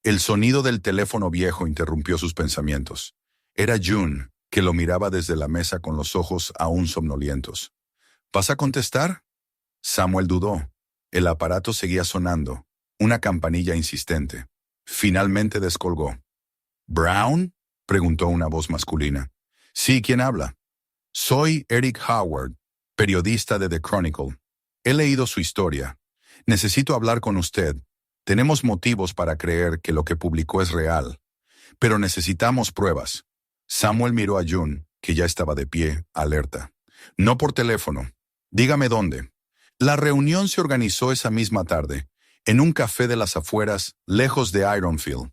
El sonido del teléfono viejo interrumpió sus pensamientos. Era June, que lo miraba desde la mesa con los ojos aún somnolientos. ¿Vas a contestar? Samuel dudó. El aparato seguía sonando, una campanilla insistente. Finalmente descolgó. «¿Brown?», preguntó una voz masculina. «Sí, ¿quién habla?» «Soy Eric Howard, periodista de The Chronicle. He leído su historia. Necesito hablar con usted. Tenemos motivos para creer que lo que publicó es real, pero necesitamos pruebas». Samuel miró a June, que ya estaba de pie, alerta. «No por teléfono. Dígame dónde». La reunión se organizó esa misma tarde, en un café de las afueras, lejos de Ironfield.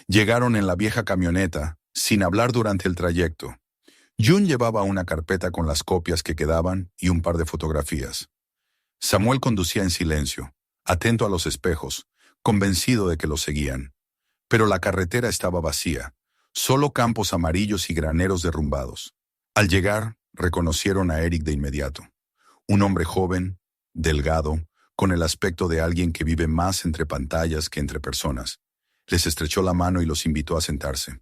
Llegaron en la vieja camioneta, sin hablar durante el trayecto. June llevaba una carpeta con las copias que quedaban y un par de fotografías. Samuel conducía en silencio, atento a los espejos, convencido de que lo seguían. Pero la carretera estaba vacía, solo campos amarillos y graneros derrumbados. Al llegar, reconocieron a Eric de inmediato. Un hombre joven, delgado, con el aspecto de alguien que vive más entre pantallas que entre personas. Les estrechó la mano y los invitó a sentarse.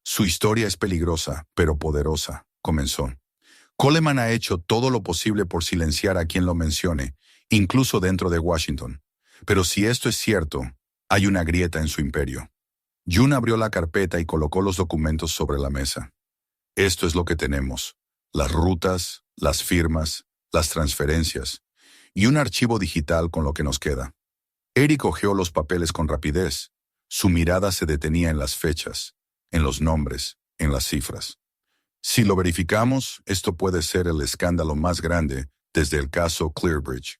Su historia es peligrosa, pero poderosa, comenzó. Coleman ha hecho todo lo posible por silenciar a quien lo mencione, incluso dentro de Washington. Pero si esto es cierto, hay una grieta en su imperio. June abrió la carpeta y colocó los documentos sobre la mesa. Esto es lo que tenemos: las rutas, las firmas, las transferencias, y un archivo digital con lo que nos queda. Eric hojeó los papeles con rapidez. Su mirada se detenía en las fechas, en los nombres, en las cifras. Si lo verificamos, esto puede ser el escándalo más grande desde el caso Clearbridge.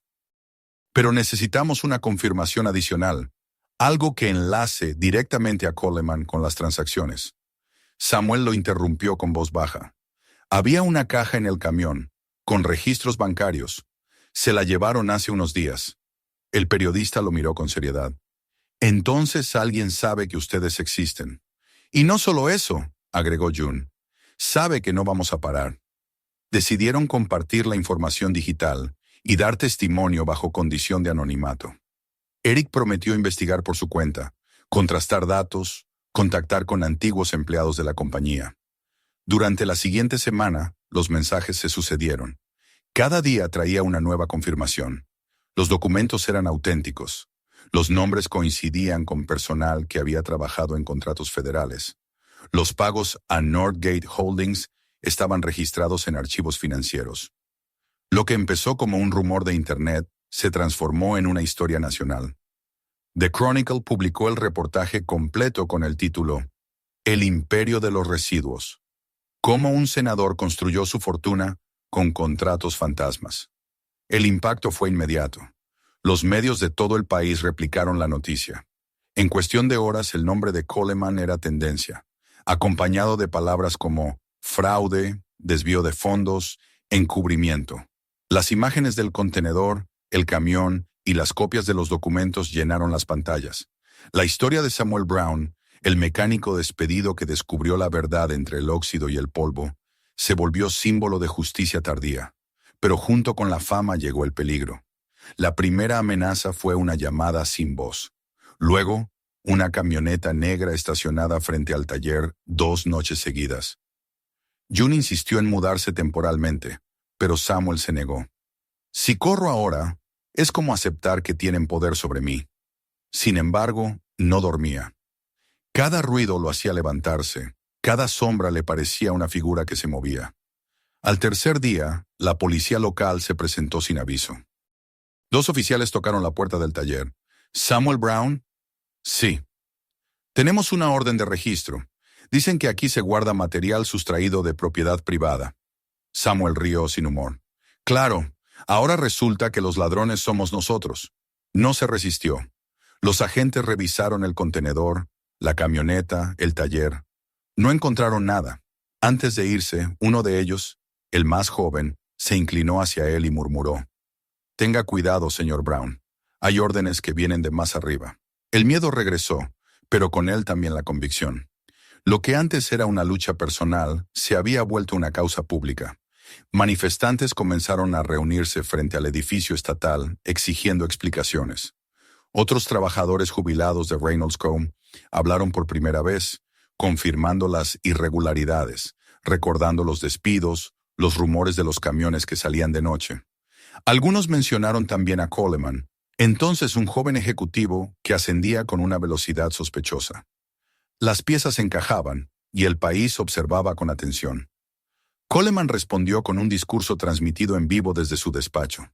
Pero necesitamos una confirmación adicional, algo que enlace directamente a Coleman con las transacciones. Samuel lo interrumpió con voz baja. Había una caja en el camión, con registros bancarios. Se la llevaron hace unos días. El periodista lo miró con seriedad. Entonces alguien sabe que ustedes existen. Y no solo eso, agregó June. Sabe que no vamos a parar. Decidieron compartir la información digital y dar testimonio bajo condición de anonimato. Eric prometió investigar por su cuenta, contrastar datos, contactar con antiguos empleados de la compañía. Durante la siguiente semana, los mensajes se sucedieron. Cada día traía una nueva confirmación. Los documentos eran auténticos. Los nombres coincidían con personal que había trabajado en contratos federales. Los pagos a Northgate Holdings estaban registrados en archivos financieros. Lo que empezó como un rumor de Internet se transformó en una historia nacional. The Chronicle publicó el reportaje completo con el título El imperio de los residuos. Cómo un senador construyó su fortuna con contratos fantasmas. El impacto fue inmediato. Los medios de todo el país replicaron la noticia. En cuestión de horas, el nombre de Coleman era tendencia, acompañado de palabras como fraude, desvío de fondos, encubrimiento. Las imágenes del contenedor, el camión y las copias de los documentos llenaron las pantallas. La historia de Samuel Brown, el mecánico despedido que descubrió la verdad entre el óxido y el polvo, se volvió símbolo de justicia tardía. Pero junto con la fama llegó el peligro. La primera amenaza fue una llamada sin voz. Luego, una camioneta negra estacionada frente al taller 2 noches seguidas. June insistió en mudarse temporalmente, pero Samuel se negó. Si corro ahora, es como aceptar que tienen poder sobre mí. Sin embargo, no dormía. Cada ruido lo hacía levantarse, cada sombra le parecía una figura que se movía. Al tercer día, la policía local se presentó sin aviso. 2 oficiales tocaron la puerta del taller. ¿Samuel Brown? Sí. Tenemos una orden de registro. Dicen que aquí se guarda material sustraído de propiedad privada. Samuel rió sin humor. Claro, ahora resulta que los ladrones somos nosotros. No se resistió. Los agentes revisaron el contenedor, la camioneta, el taller. No encontraron nada. Antes de irse, uno de ellos, el más joven, se inclinó hacia él y murmuró: Tenga cuidado, señor Brown. Hay órdenes que vienen de más arriba. El miedo regresó, pero con él también la convicción. Lo que antes era una lucha personal se había vuelto una causa pública. Manifestantes comenzaron a reunirse frente al edificio estatal exigiendo explicaciones. Otros trabajadores jubilados de Reynolds Co. hablaron por primera vez, confirmando las irregularidades, recordando los despidos, los rumores de los camiones que salían de noche. Algunos mencionaron también a Coleman, entonces un joven ejecutivo que ascendía con una velocidad sospechosa. Las piezas encajaban y el país observaba con atención. Coleman respondió con un discurso transmitido en vivo desde su despacho.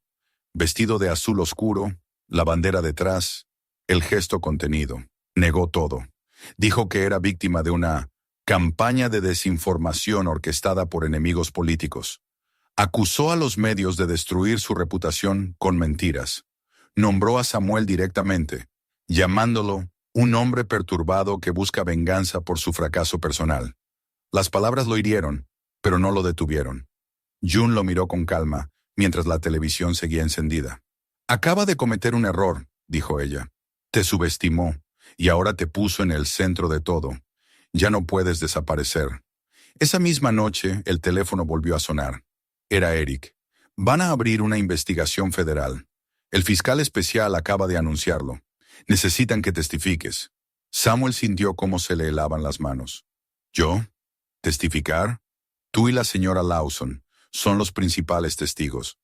Vestido de azul oscuro, la bandera detrás, el gesto contenido. Negó todo. Dijo que era víctima de una campaña de desinformación orquestada por enemigos políticos. Acusó a los medios de destruir su reputación con mentiras. Nombró a Samuel directamente, llamándolo un hombre perturbado que busca venganza por su fracaso personal. Las palabras lo hirieron, pero no lo detuvieron. June lo miró con calma, mientras la televisión seguía encendida. Acaba de cometer un error, dijo ella. Te subestimó y ahora te puso en el centro de todo. Ya no puedes desaparecer. Esa misma noche, el teléfono volvió a sonar. Era Eric. Van a abrir una investigación federal. El fiscal especial acaba de anunciarlo. Necesitan que testifiques. Samuel sintió cómo se le helaban las manos. ¿Yo? ¿Testificar? Tú y la señora Lawson son los principales testigos.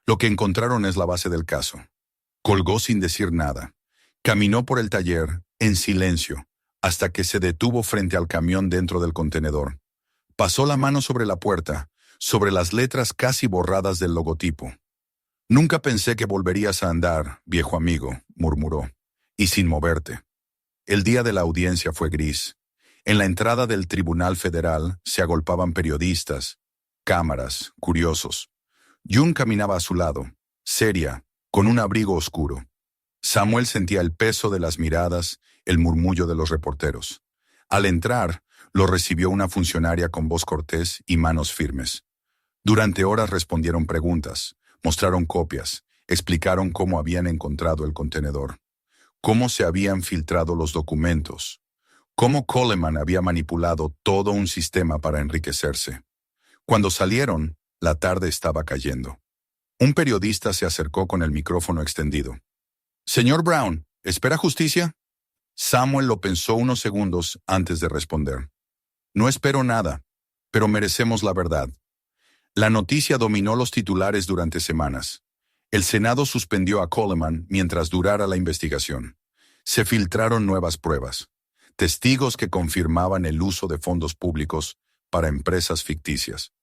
Lo que encontraron es la base del caso. Colgó sin decir nada. Caminó por el taller, en silencio, hasta que se detuvo frente al camión dentro del contenedor. Pasó la mano sobre la puerta, sobre las letras casi borradas del logotipo. Nunca pensé que volverías a andar, viejo amigo, murmuró, y sin moverte. El día de la audiencia fue gris. En la entrada del Tribunal Federal se agolpaban periodistas, cámaras, curiosos. June caminaba a su lado, seria, con un abrigo oscuro. Samuel sentía el peso de las miradas, el murmullo de los reporteros. Al entrar, lo recibió una funcionaria con voz cortés y manos firmes. Durante horas respondieron preguntas, mostraron copias, explicaron cómo habían encontrado el contenedor, cómo se habían filtrado los documentos, cómo Coleman había manipulado todo un sistema para enriquecerse. Cuando salieron, la tarde estaba cayendo. Un periodista se acercó con el micrófono extendido. «Señor Brown, ¿espera justicia?» Samuel lo pensó unos segundos antes de responder. «No espero nada, pero merecemos la verdad». La noticia dominó los titulares durante semanas. El Senado suspendió a Coleman mientras durara la investigación. Se filtraron nuevas pruebas, testigos que confirmaban el uso de fondos públicos para empresas ficticias.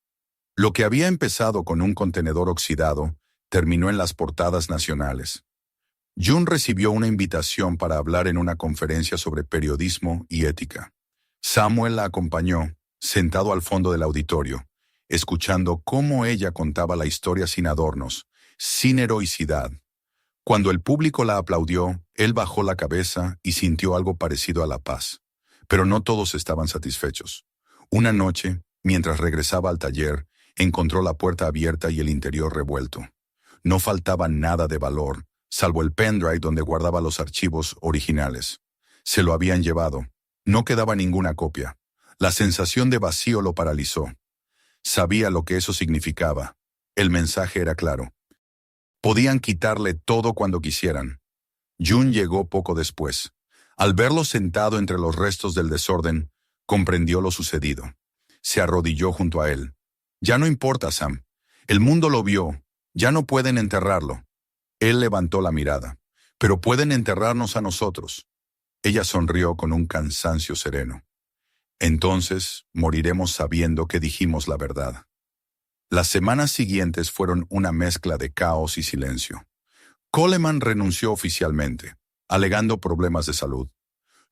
Lo que había empezado con un contenedor oxidado terminó en las portadas nacionales. June recibió una invitación para hablar en una conferencia sobre periodismo y ética. Samuel la acompañó, sentado al fondo del auditorio, escuchando cómo ella contaba la historia sin adornos, sin heroicidad. Cuando el público la aplaudió, él bajó la cabeza y sintió algo parecido a la paz. Pero no todos estaban satisfechos. Una noche, mientras regresaba al taller, encontró la puerta abierta y el interior revuelto. No faltaba nada de valor, salvo el pendrive donde guardaba los archivos originales. Se lo habían llevado. No quedaba ninguna copia. La sensación de vacío lo paralizó. Sabía lo que eso significaba. El mensaje era claro. Podían quitarle todo cuando quisieran. June llegó poco después. Al verlo sentado entre los restos del desorden, comprendió lo sucedido. Se arrodilló junto a él. «Ya no importa, Sam. El mundo lo vio. Ya no pueden enterrarlo». Él levantó la mirada. «Pero pueden enterrarnos a nosotros». Ella sonrió con un cansancio sereno. «Entonces moriremos sabiendo que dijimos la verdad». Las semanas siguientes fueron una mezcla de caos y silencio. Coleman renunció oficialmente, alegando problemas de salud.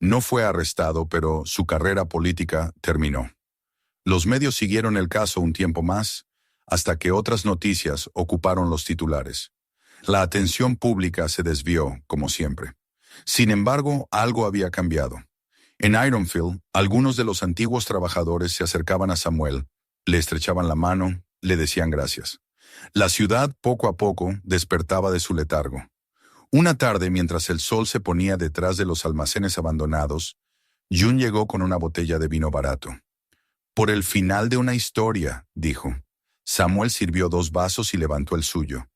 No fue arrestado, pero su carrera política terminó. Los medios siguieron el caso un tiempo más, hasta que otras noticias ocuparon los titulares. La atención pública se desvió, como siempre. Sin embargo, algo había cambiado. En Ironfield, algunos de los antiguos trabajadores se acercaban a Samuel, le estrechaban la mano, le decían gracias. La ciudad, poco a poco, despertaba de su letargo. Una tarde, mientras el sol se ponía detrás de los almacenes abandonados, June llegó con una botella de vino barato. «Por el final de una historia», dijo. Samuel sirvió 2 vasos y levantó el suyo.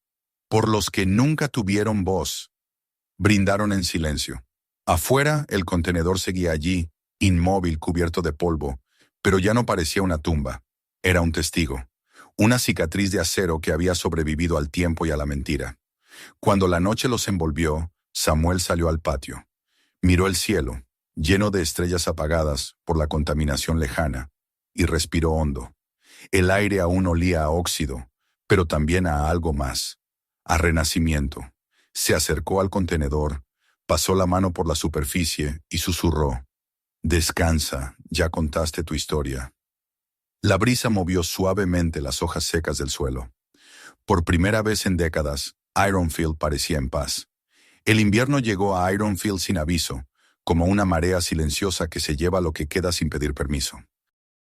«Por los que nunca tuvieron voz». Brindaron en silencio. Afuera, el contenedor seguía allí, inmóvil, cubierto de polvo, pero ya no parecía una tumba. Era un testigo. Una cicatriz de acero que había sobrevivido al tiempo y a la mentira. Cuando la noche los envolvió, Samuel salió al patio. Miró el cielo, lleno de estrellas apagadas por la contaminación lejana, y respiró hondo. El aire aún olía a óxido, pero también a algo más, a renacimiento. Se acercó al contenedor, pasó la mano por la superficie y susurró: «Descansa, ya contaste tu historia». La brisa movió suavemente las hojas secas del suelo. Por primera vez en décadas, Ironfield parecía en paz. El invierno llegó a Ironfield sin aviso, como una marea silenciosa que se lleva lo que queda sin pedir permiso.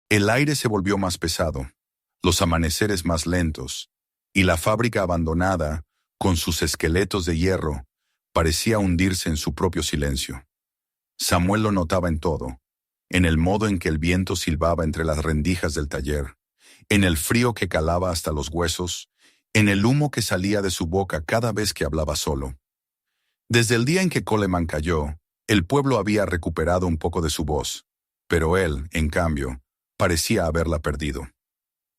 El aire se volvió más pesado, los amaneceres más lentos, y la fábrica abandonada, con sus esqueletos de hierro, parecía hundirse en su propio silencio. Samuel lo notaba en todo, en el modo en que el viento silbaba entre las rendijas del taller, en el frío que calaba hasta los huesos, en el humo que salía de su boca cada vez que hablaba solo. Desde el día en que Coleman cayó, el pueblo había recuperado un poco de su voz, pero él, en cambio, parecía haberla perdido.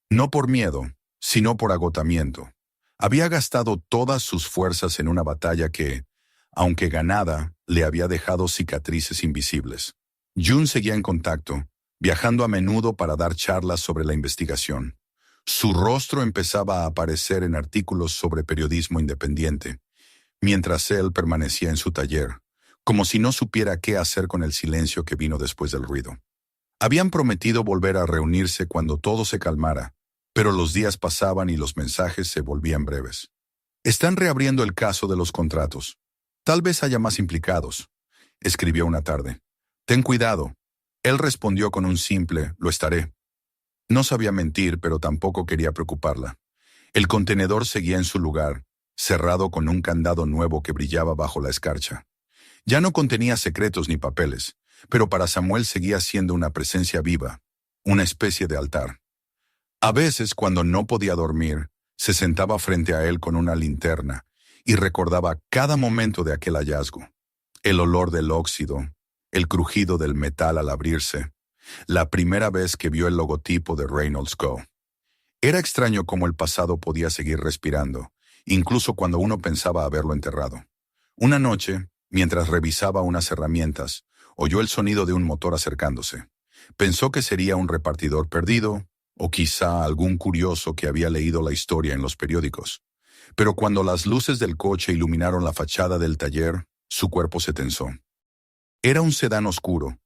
No por miedo, sino por agotamiento. Había gastado todas sus fuerzas en una batalla que, aunque ganada, le había dejado cicatrices invisibles. June seguía en contacto, viajando a menudo para dar charlas sobre la investigación. Su rostro empezaba a aparecer en artículos sobre periodismo independiente, mientras él permanecía en su taller, como si no supiera qué hacer con el silencio que vino después del ruido. Habían prometido volver a reunirse cuando todo se calmara, pero los días pasaban y los mensajes se volvían breves. Están reabriendo el caso de los contratos. Tal vez haya más implicados, escribió una tarde. Ten cuidado. Él respondió con un simple, lo estaré. No sabía mentir, pero tampoco quería preocuparla. El contenedor seguía en su lugar, cerrado con un candado nuevo que brillaba bajo la escarcha. Ya no contenía secretos ni papeles, pero para Samuel seguía siendo una presencia viva, una especie de altar. A veces, cuando no podía dormir, se sentaba frente a él con una linterna y recordaba cada momento de aquel hallazgo. El olor del óxido, el crujido del metal al abrirse, la primera vez que vio el logotipo de Reynolds Co. Era extraño cómo el pasado podía seguir respirando, incluso cuando uno pensaba haberlo enterrado. Una noche, mientras revisaba unas herramientas, oyó el sonido de un motor acercándose. Pensó que sería un repartidor perdido, o quizá algún curioso que había leído la historia en los periódicos. Pero cuando las luces del coche iluminaron la fachada del taller, su cuerpo se tensó. Era un sedán oscuro,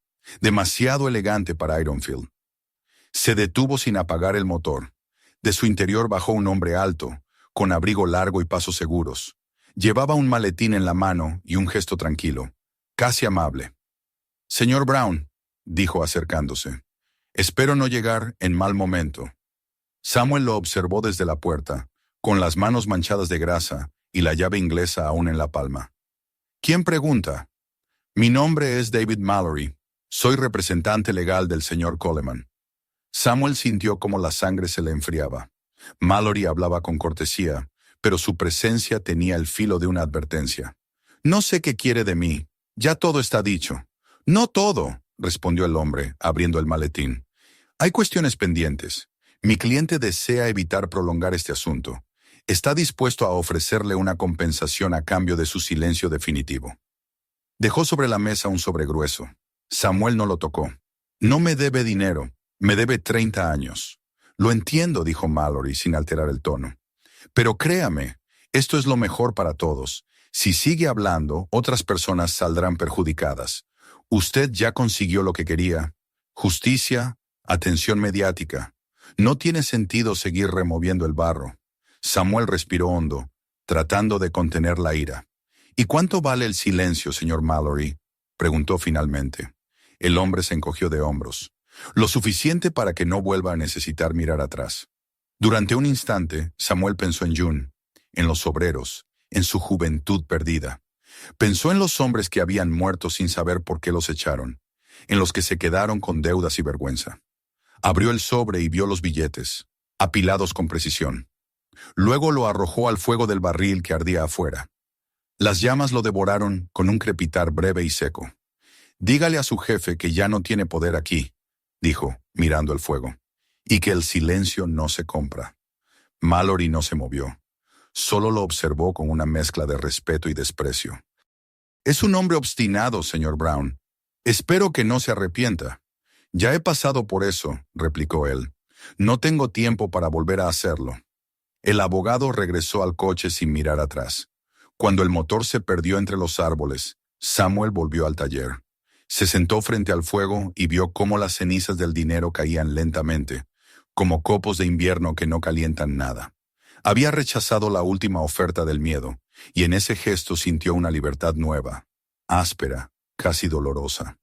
demasiado elegante para Ironfield. Se detuvo sin apagar el motor. De su interior bajó un hombre alto, con abrigo largo y pasos seguros. Llevaba un maletín en la mano y un gesto tranquilo, casi amable. «Señor Brown», dijo acercándose, «espero no llegar en mal momento». Samuel lo observó desde la puerta, con las manos manchadas de grasa y la llave inglesa aún en la palma. «¿Quién pregunta?» «Mi nombre es David Mallory. Soy representante legal del señor Coleman». Samuel sintió cómo la sangre se le enfriaba. Mallory hablaba con cortesía, pero su presencia tenía el filo de una advertencia. «No sé qué quiere de mí. Ya todo está dicho». «No todo», respondió el hombre, abriendo el maletín. «Hay cuestiones pendientes. Mi cliente desea evitar prolongar este asunto. Está dispuesto a ofrecerle una compensación a cambio de su silencio definitivo». Dejó sobre la mesa un sobre grueso. Samuel no lo tocó. «No me debe dinero. Me debe 30 años». «Lo entiendo», dijo Mallory sin alterar el tono. «Pero créame, esto es lo mejor para todos. Si sigue hablando, otras personas saldrán perjudicadas. Usted ya consiguió lo que quería. Justicia, atención mediática. No tiene sentido seguir removiendo el barro». Samuel respiró hondo, tratando de contener la ira. «¿Y cuánto vale el silencio, señor Mallory?», preguntó finalmente. El hombre se encogió de hombros. «Lo suficiente para que no vuelva a necesitar mirar atrás». Durante un instante, Samuel pensó en June, en los obreros, en su juventud perdida. Pensó en los hombres que habían muerto sin saber por qué los echaron, en los que se quedaron con deudas y vergüenza. Abrió el sobre y vio los billetes, apilados con precisión. Luego lo arrojó al fuego del barril que ardía afuera. Las llamas lo devoraron con un crepitar breve y seco. «Dígale a su jefe que ya no tiene poder aquí», dijo, mirando el fuego, «y que el silencio no se compra». Mallory no se movió. Solo lo observó con una mezcla de respeto y desprecio. «Es un hombre obstinado, señor Brown. Espero que no se arrepienta». «Ya he pasado por eso», replicó él. «No tengo tiempo para volver a hacerlo». El abogado regresó al coche sin mirar atrás. Cuando el motor se perdió entre los árboles, Samuel volvió al taller. Se sentó frente al fuego y vio cómo las cenizas del dinero caían lentamente, como copos de invierno que no calientan nada. Había rechazado la última oferta del miedo, y en ese gesto sintió una libertad nueva, áspera, casi dolorosa.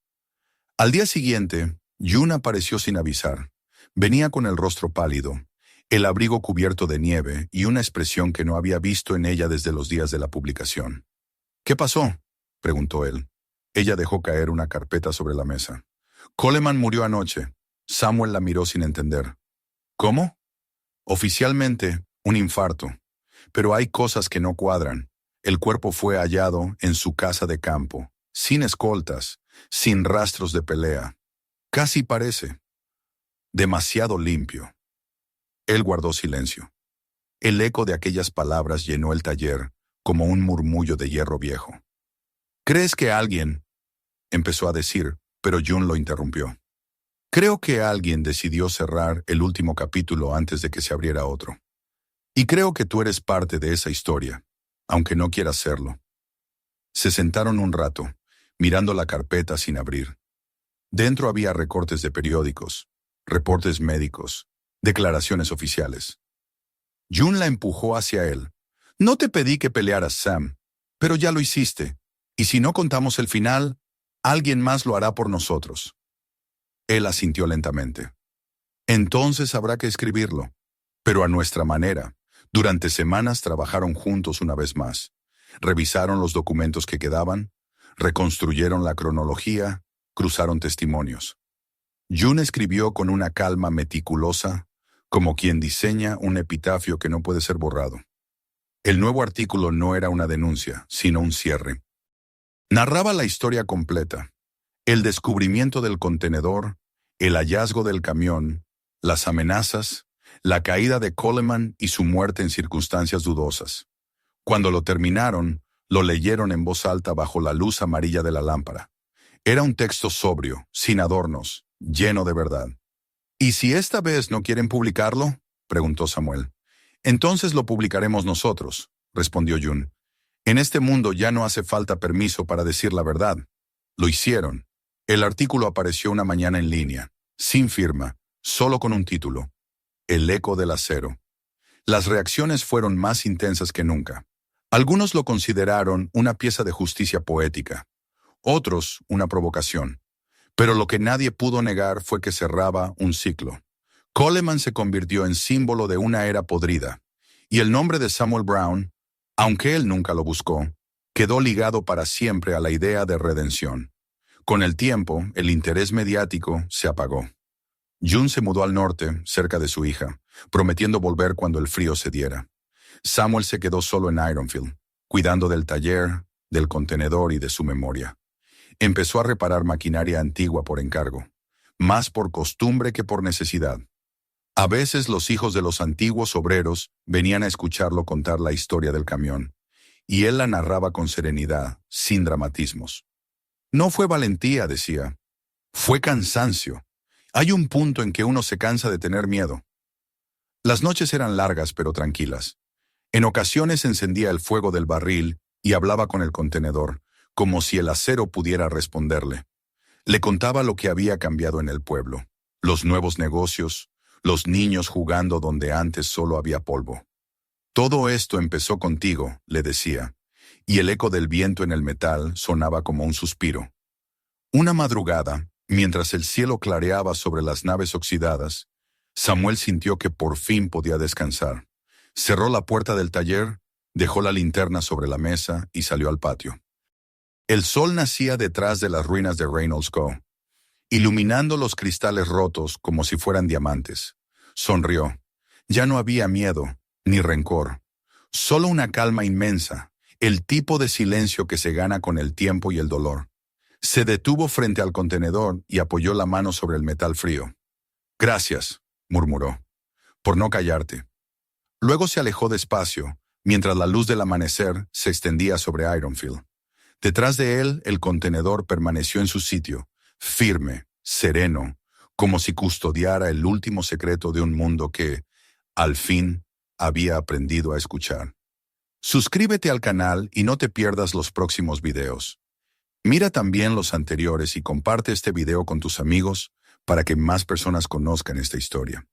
Al día siguiente, June apareció sin avisar. Venía con el rostro pálido, el abrigo cubierto de nieve y una expresión que no había visto en ella desde los días de la publicación. ¿Qué pasó?, preguntó él. Ella dejó caer una carpeta sobre la mesa. Coleman murió anoche. Samuel la miró sin entender. ¿Cómo? Oficialmente, un infarto. Pero hay cosas que no cuadran. El cuerpo fue hallado en su casa de campo, sin escoltas, sin rastros de pelea. Casi parece demasiado limpio. Él guardó silencio. El eco de aquellas palabras llenó el taller como un murmullo de hierro viejo. ¿Crees que alguien? Empezó a decir, pero June lo interrumpió. Creo que alguien decidió cerrar el último capítulo antes de que se abriera otro. Y creo que tú eres parte de esa historia, aunque no quieras serlo. Se sentaron un rato, mirando la carpeta sin abrir. Dentro había recortes de periódicos, reportes médicos, declaraciones oficiales. June la empujó hacia él. No te pedí que pelearas, Sam, pero ya lo hiciste, y si no contamos el final, alguien más lo hará por nosotros. Él asintió lentamente. Entonces habrá que escribirlo, pero a nuestra manera. Durante semanas trabajaron juntos una vez más. Revisaron los documentos que quedaban, reconstruyeron la cronología, cruzaron testimonios. June escribió con una calma meticulosa, como quien diseña un epitafio que no puede ser borrado. El nuevo artículo no era una denuncia, sino un cierre. Narraba la historia completa: el descubrimiento del contenedor, el hallazgo del camión, las amenazas, la caída de Coleman y su muerte en circunstancias dudosas. Cuando lo terminaron, lo leyeron en voz alta bajo la luz amarilla de la lámpara. Era un texto sobrio, sin adornos, lleno de verdad. ¿Y si esta vez no quieren publicarlo?, preguntó Samuel. Entonces lo publicaremos nosotros, respondió June. En este mundo ya no hace falta permiso para decir la verdad. Lo hicieron. El artículo apareció una mañana en línea, sin firma, solo con un título: El eco del acero. Las reacciones fueron más intensas que nunca. Algunos lo consideraron una pieza de justicia poética, otros una provocación. Pero lo que nadie pudo negar fue que cerraba un ciclo. Coleman se convirtió en símbolo de una era podrida, y el nombre de Samuel Brown, aunque él nunca lo buscó, quedó ligado para siempre a la idea de redención. Con el tiempo, el interés mediático se apagó. June se mudó al norte, cerca de su hija, prometiendo volver cuando el frío cediera. Samuel se quedó solo en Ironfield, cuidando del taller, del contenedor y de su memoria. Empezó a reparar maquinaria antigua por encargo, más por costumbre que por necesidad. A veces los hijos de los antiguos obreros venían a escucharlo contar la historia del camión, y él la narraba con serenidad, sin dramatismos. No fue valentía, decía. Fue cansancio. Hay un punto en que uno se cansa de tener miedo. Las noches eran largas pero tranquilas. En ocasiones encendía el fuego del barril y hablaba con el contenedor, como si el acero pudiera responderle. Le contaba lo que había cambiado en el pueblo, los nuevos negocios, los niños jugando donde antes solo había polvo. Todo esto empezó contigo, le decía, y el eco del viento en el metal sonaba como un suspiro. Una madrugada, mientras el cielo clareaba sobre las naves oxidadas, Samuel sintió que por fin podía descansar. Cerró la puerta del taller, dejó la linterna sobre la mesa y salió al patio. El sol nacía detrás de las ruinas de Reynolds Cove, iluminando los cristales rotos como si fueran diamantes. Sonrió. Ya no había miedo, ni rencor. Solo una calma inmensa, el tipo de silencio que se gana con el tiempo y el dolor. Se detuvo frente al contenedor y apoyó la mano sobre el metal frío. «Gracias», murmuró, «por no callarte». Luego se alejó despacio, mientras la luz del amanecer se extendía sobre Ironfield. Detrás de él, el contenedor permaneció en su sitio, firme, sereno, como si custodiara el último secreto de un mundo que, al fin, había aprendido a escuchar. Suscríbete al canal y no te pierdas los próximos videos. Mira también los anteriores y comparte este video con tus amigos para que más personas conozcan esta historia.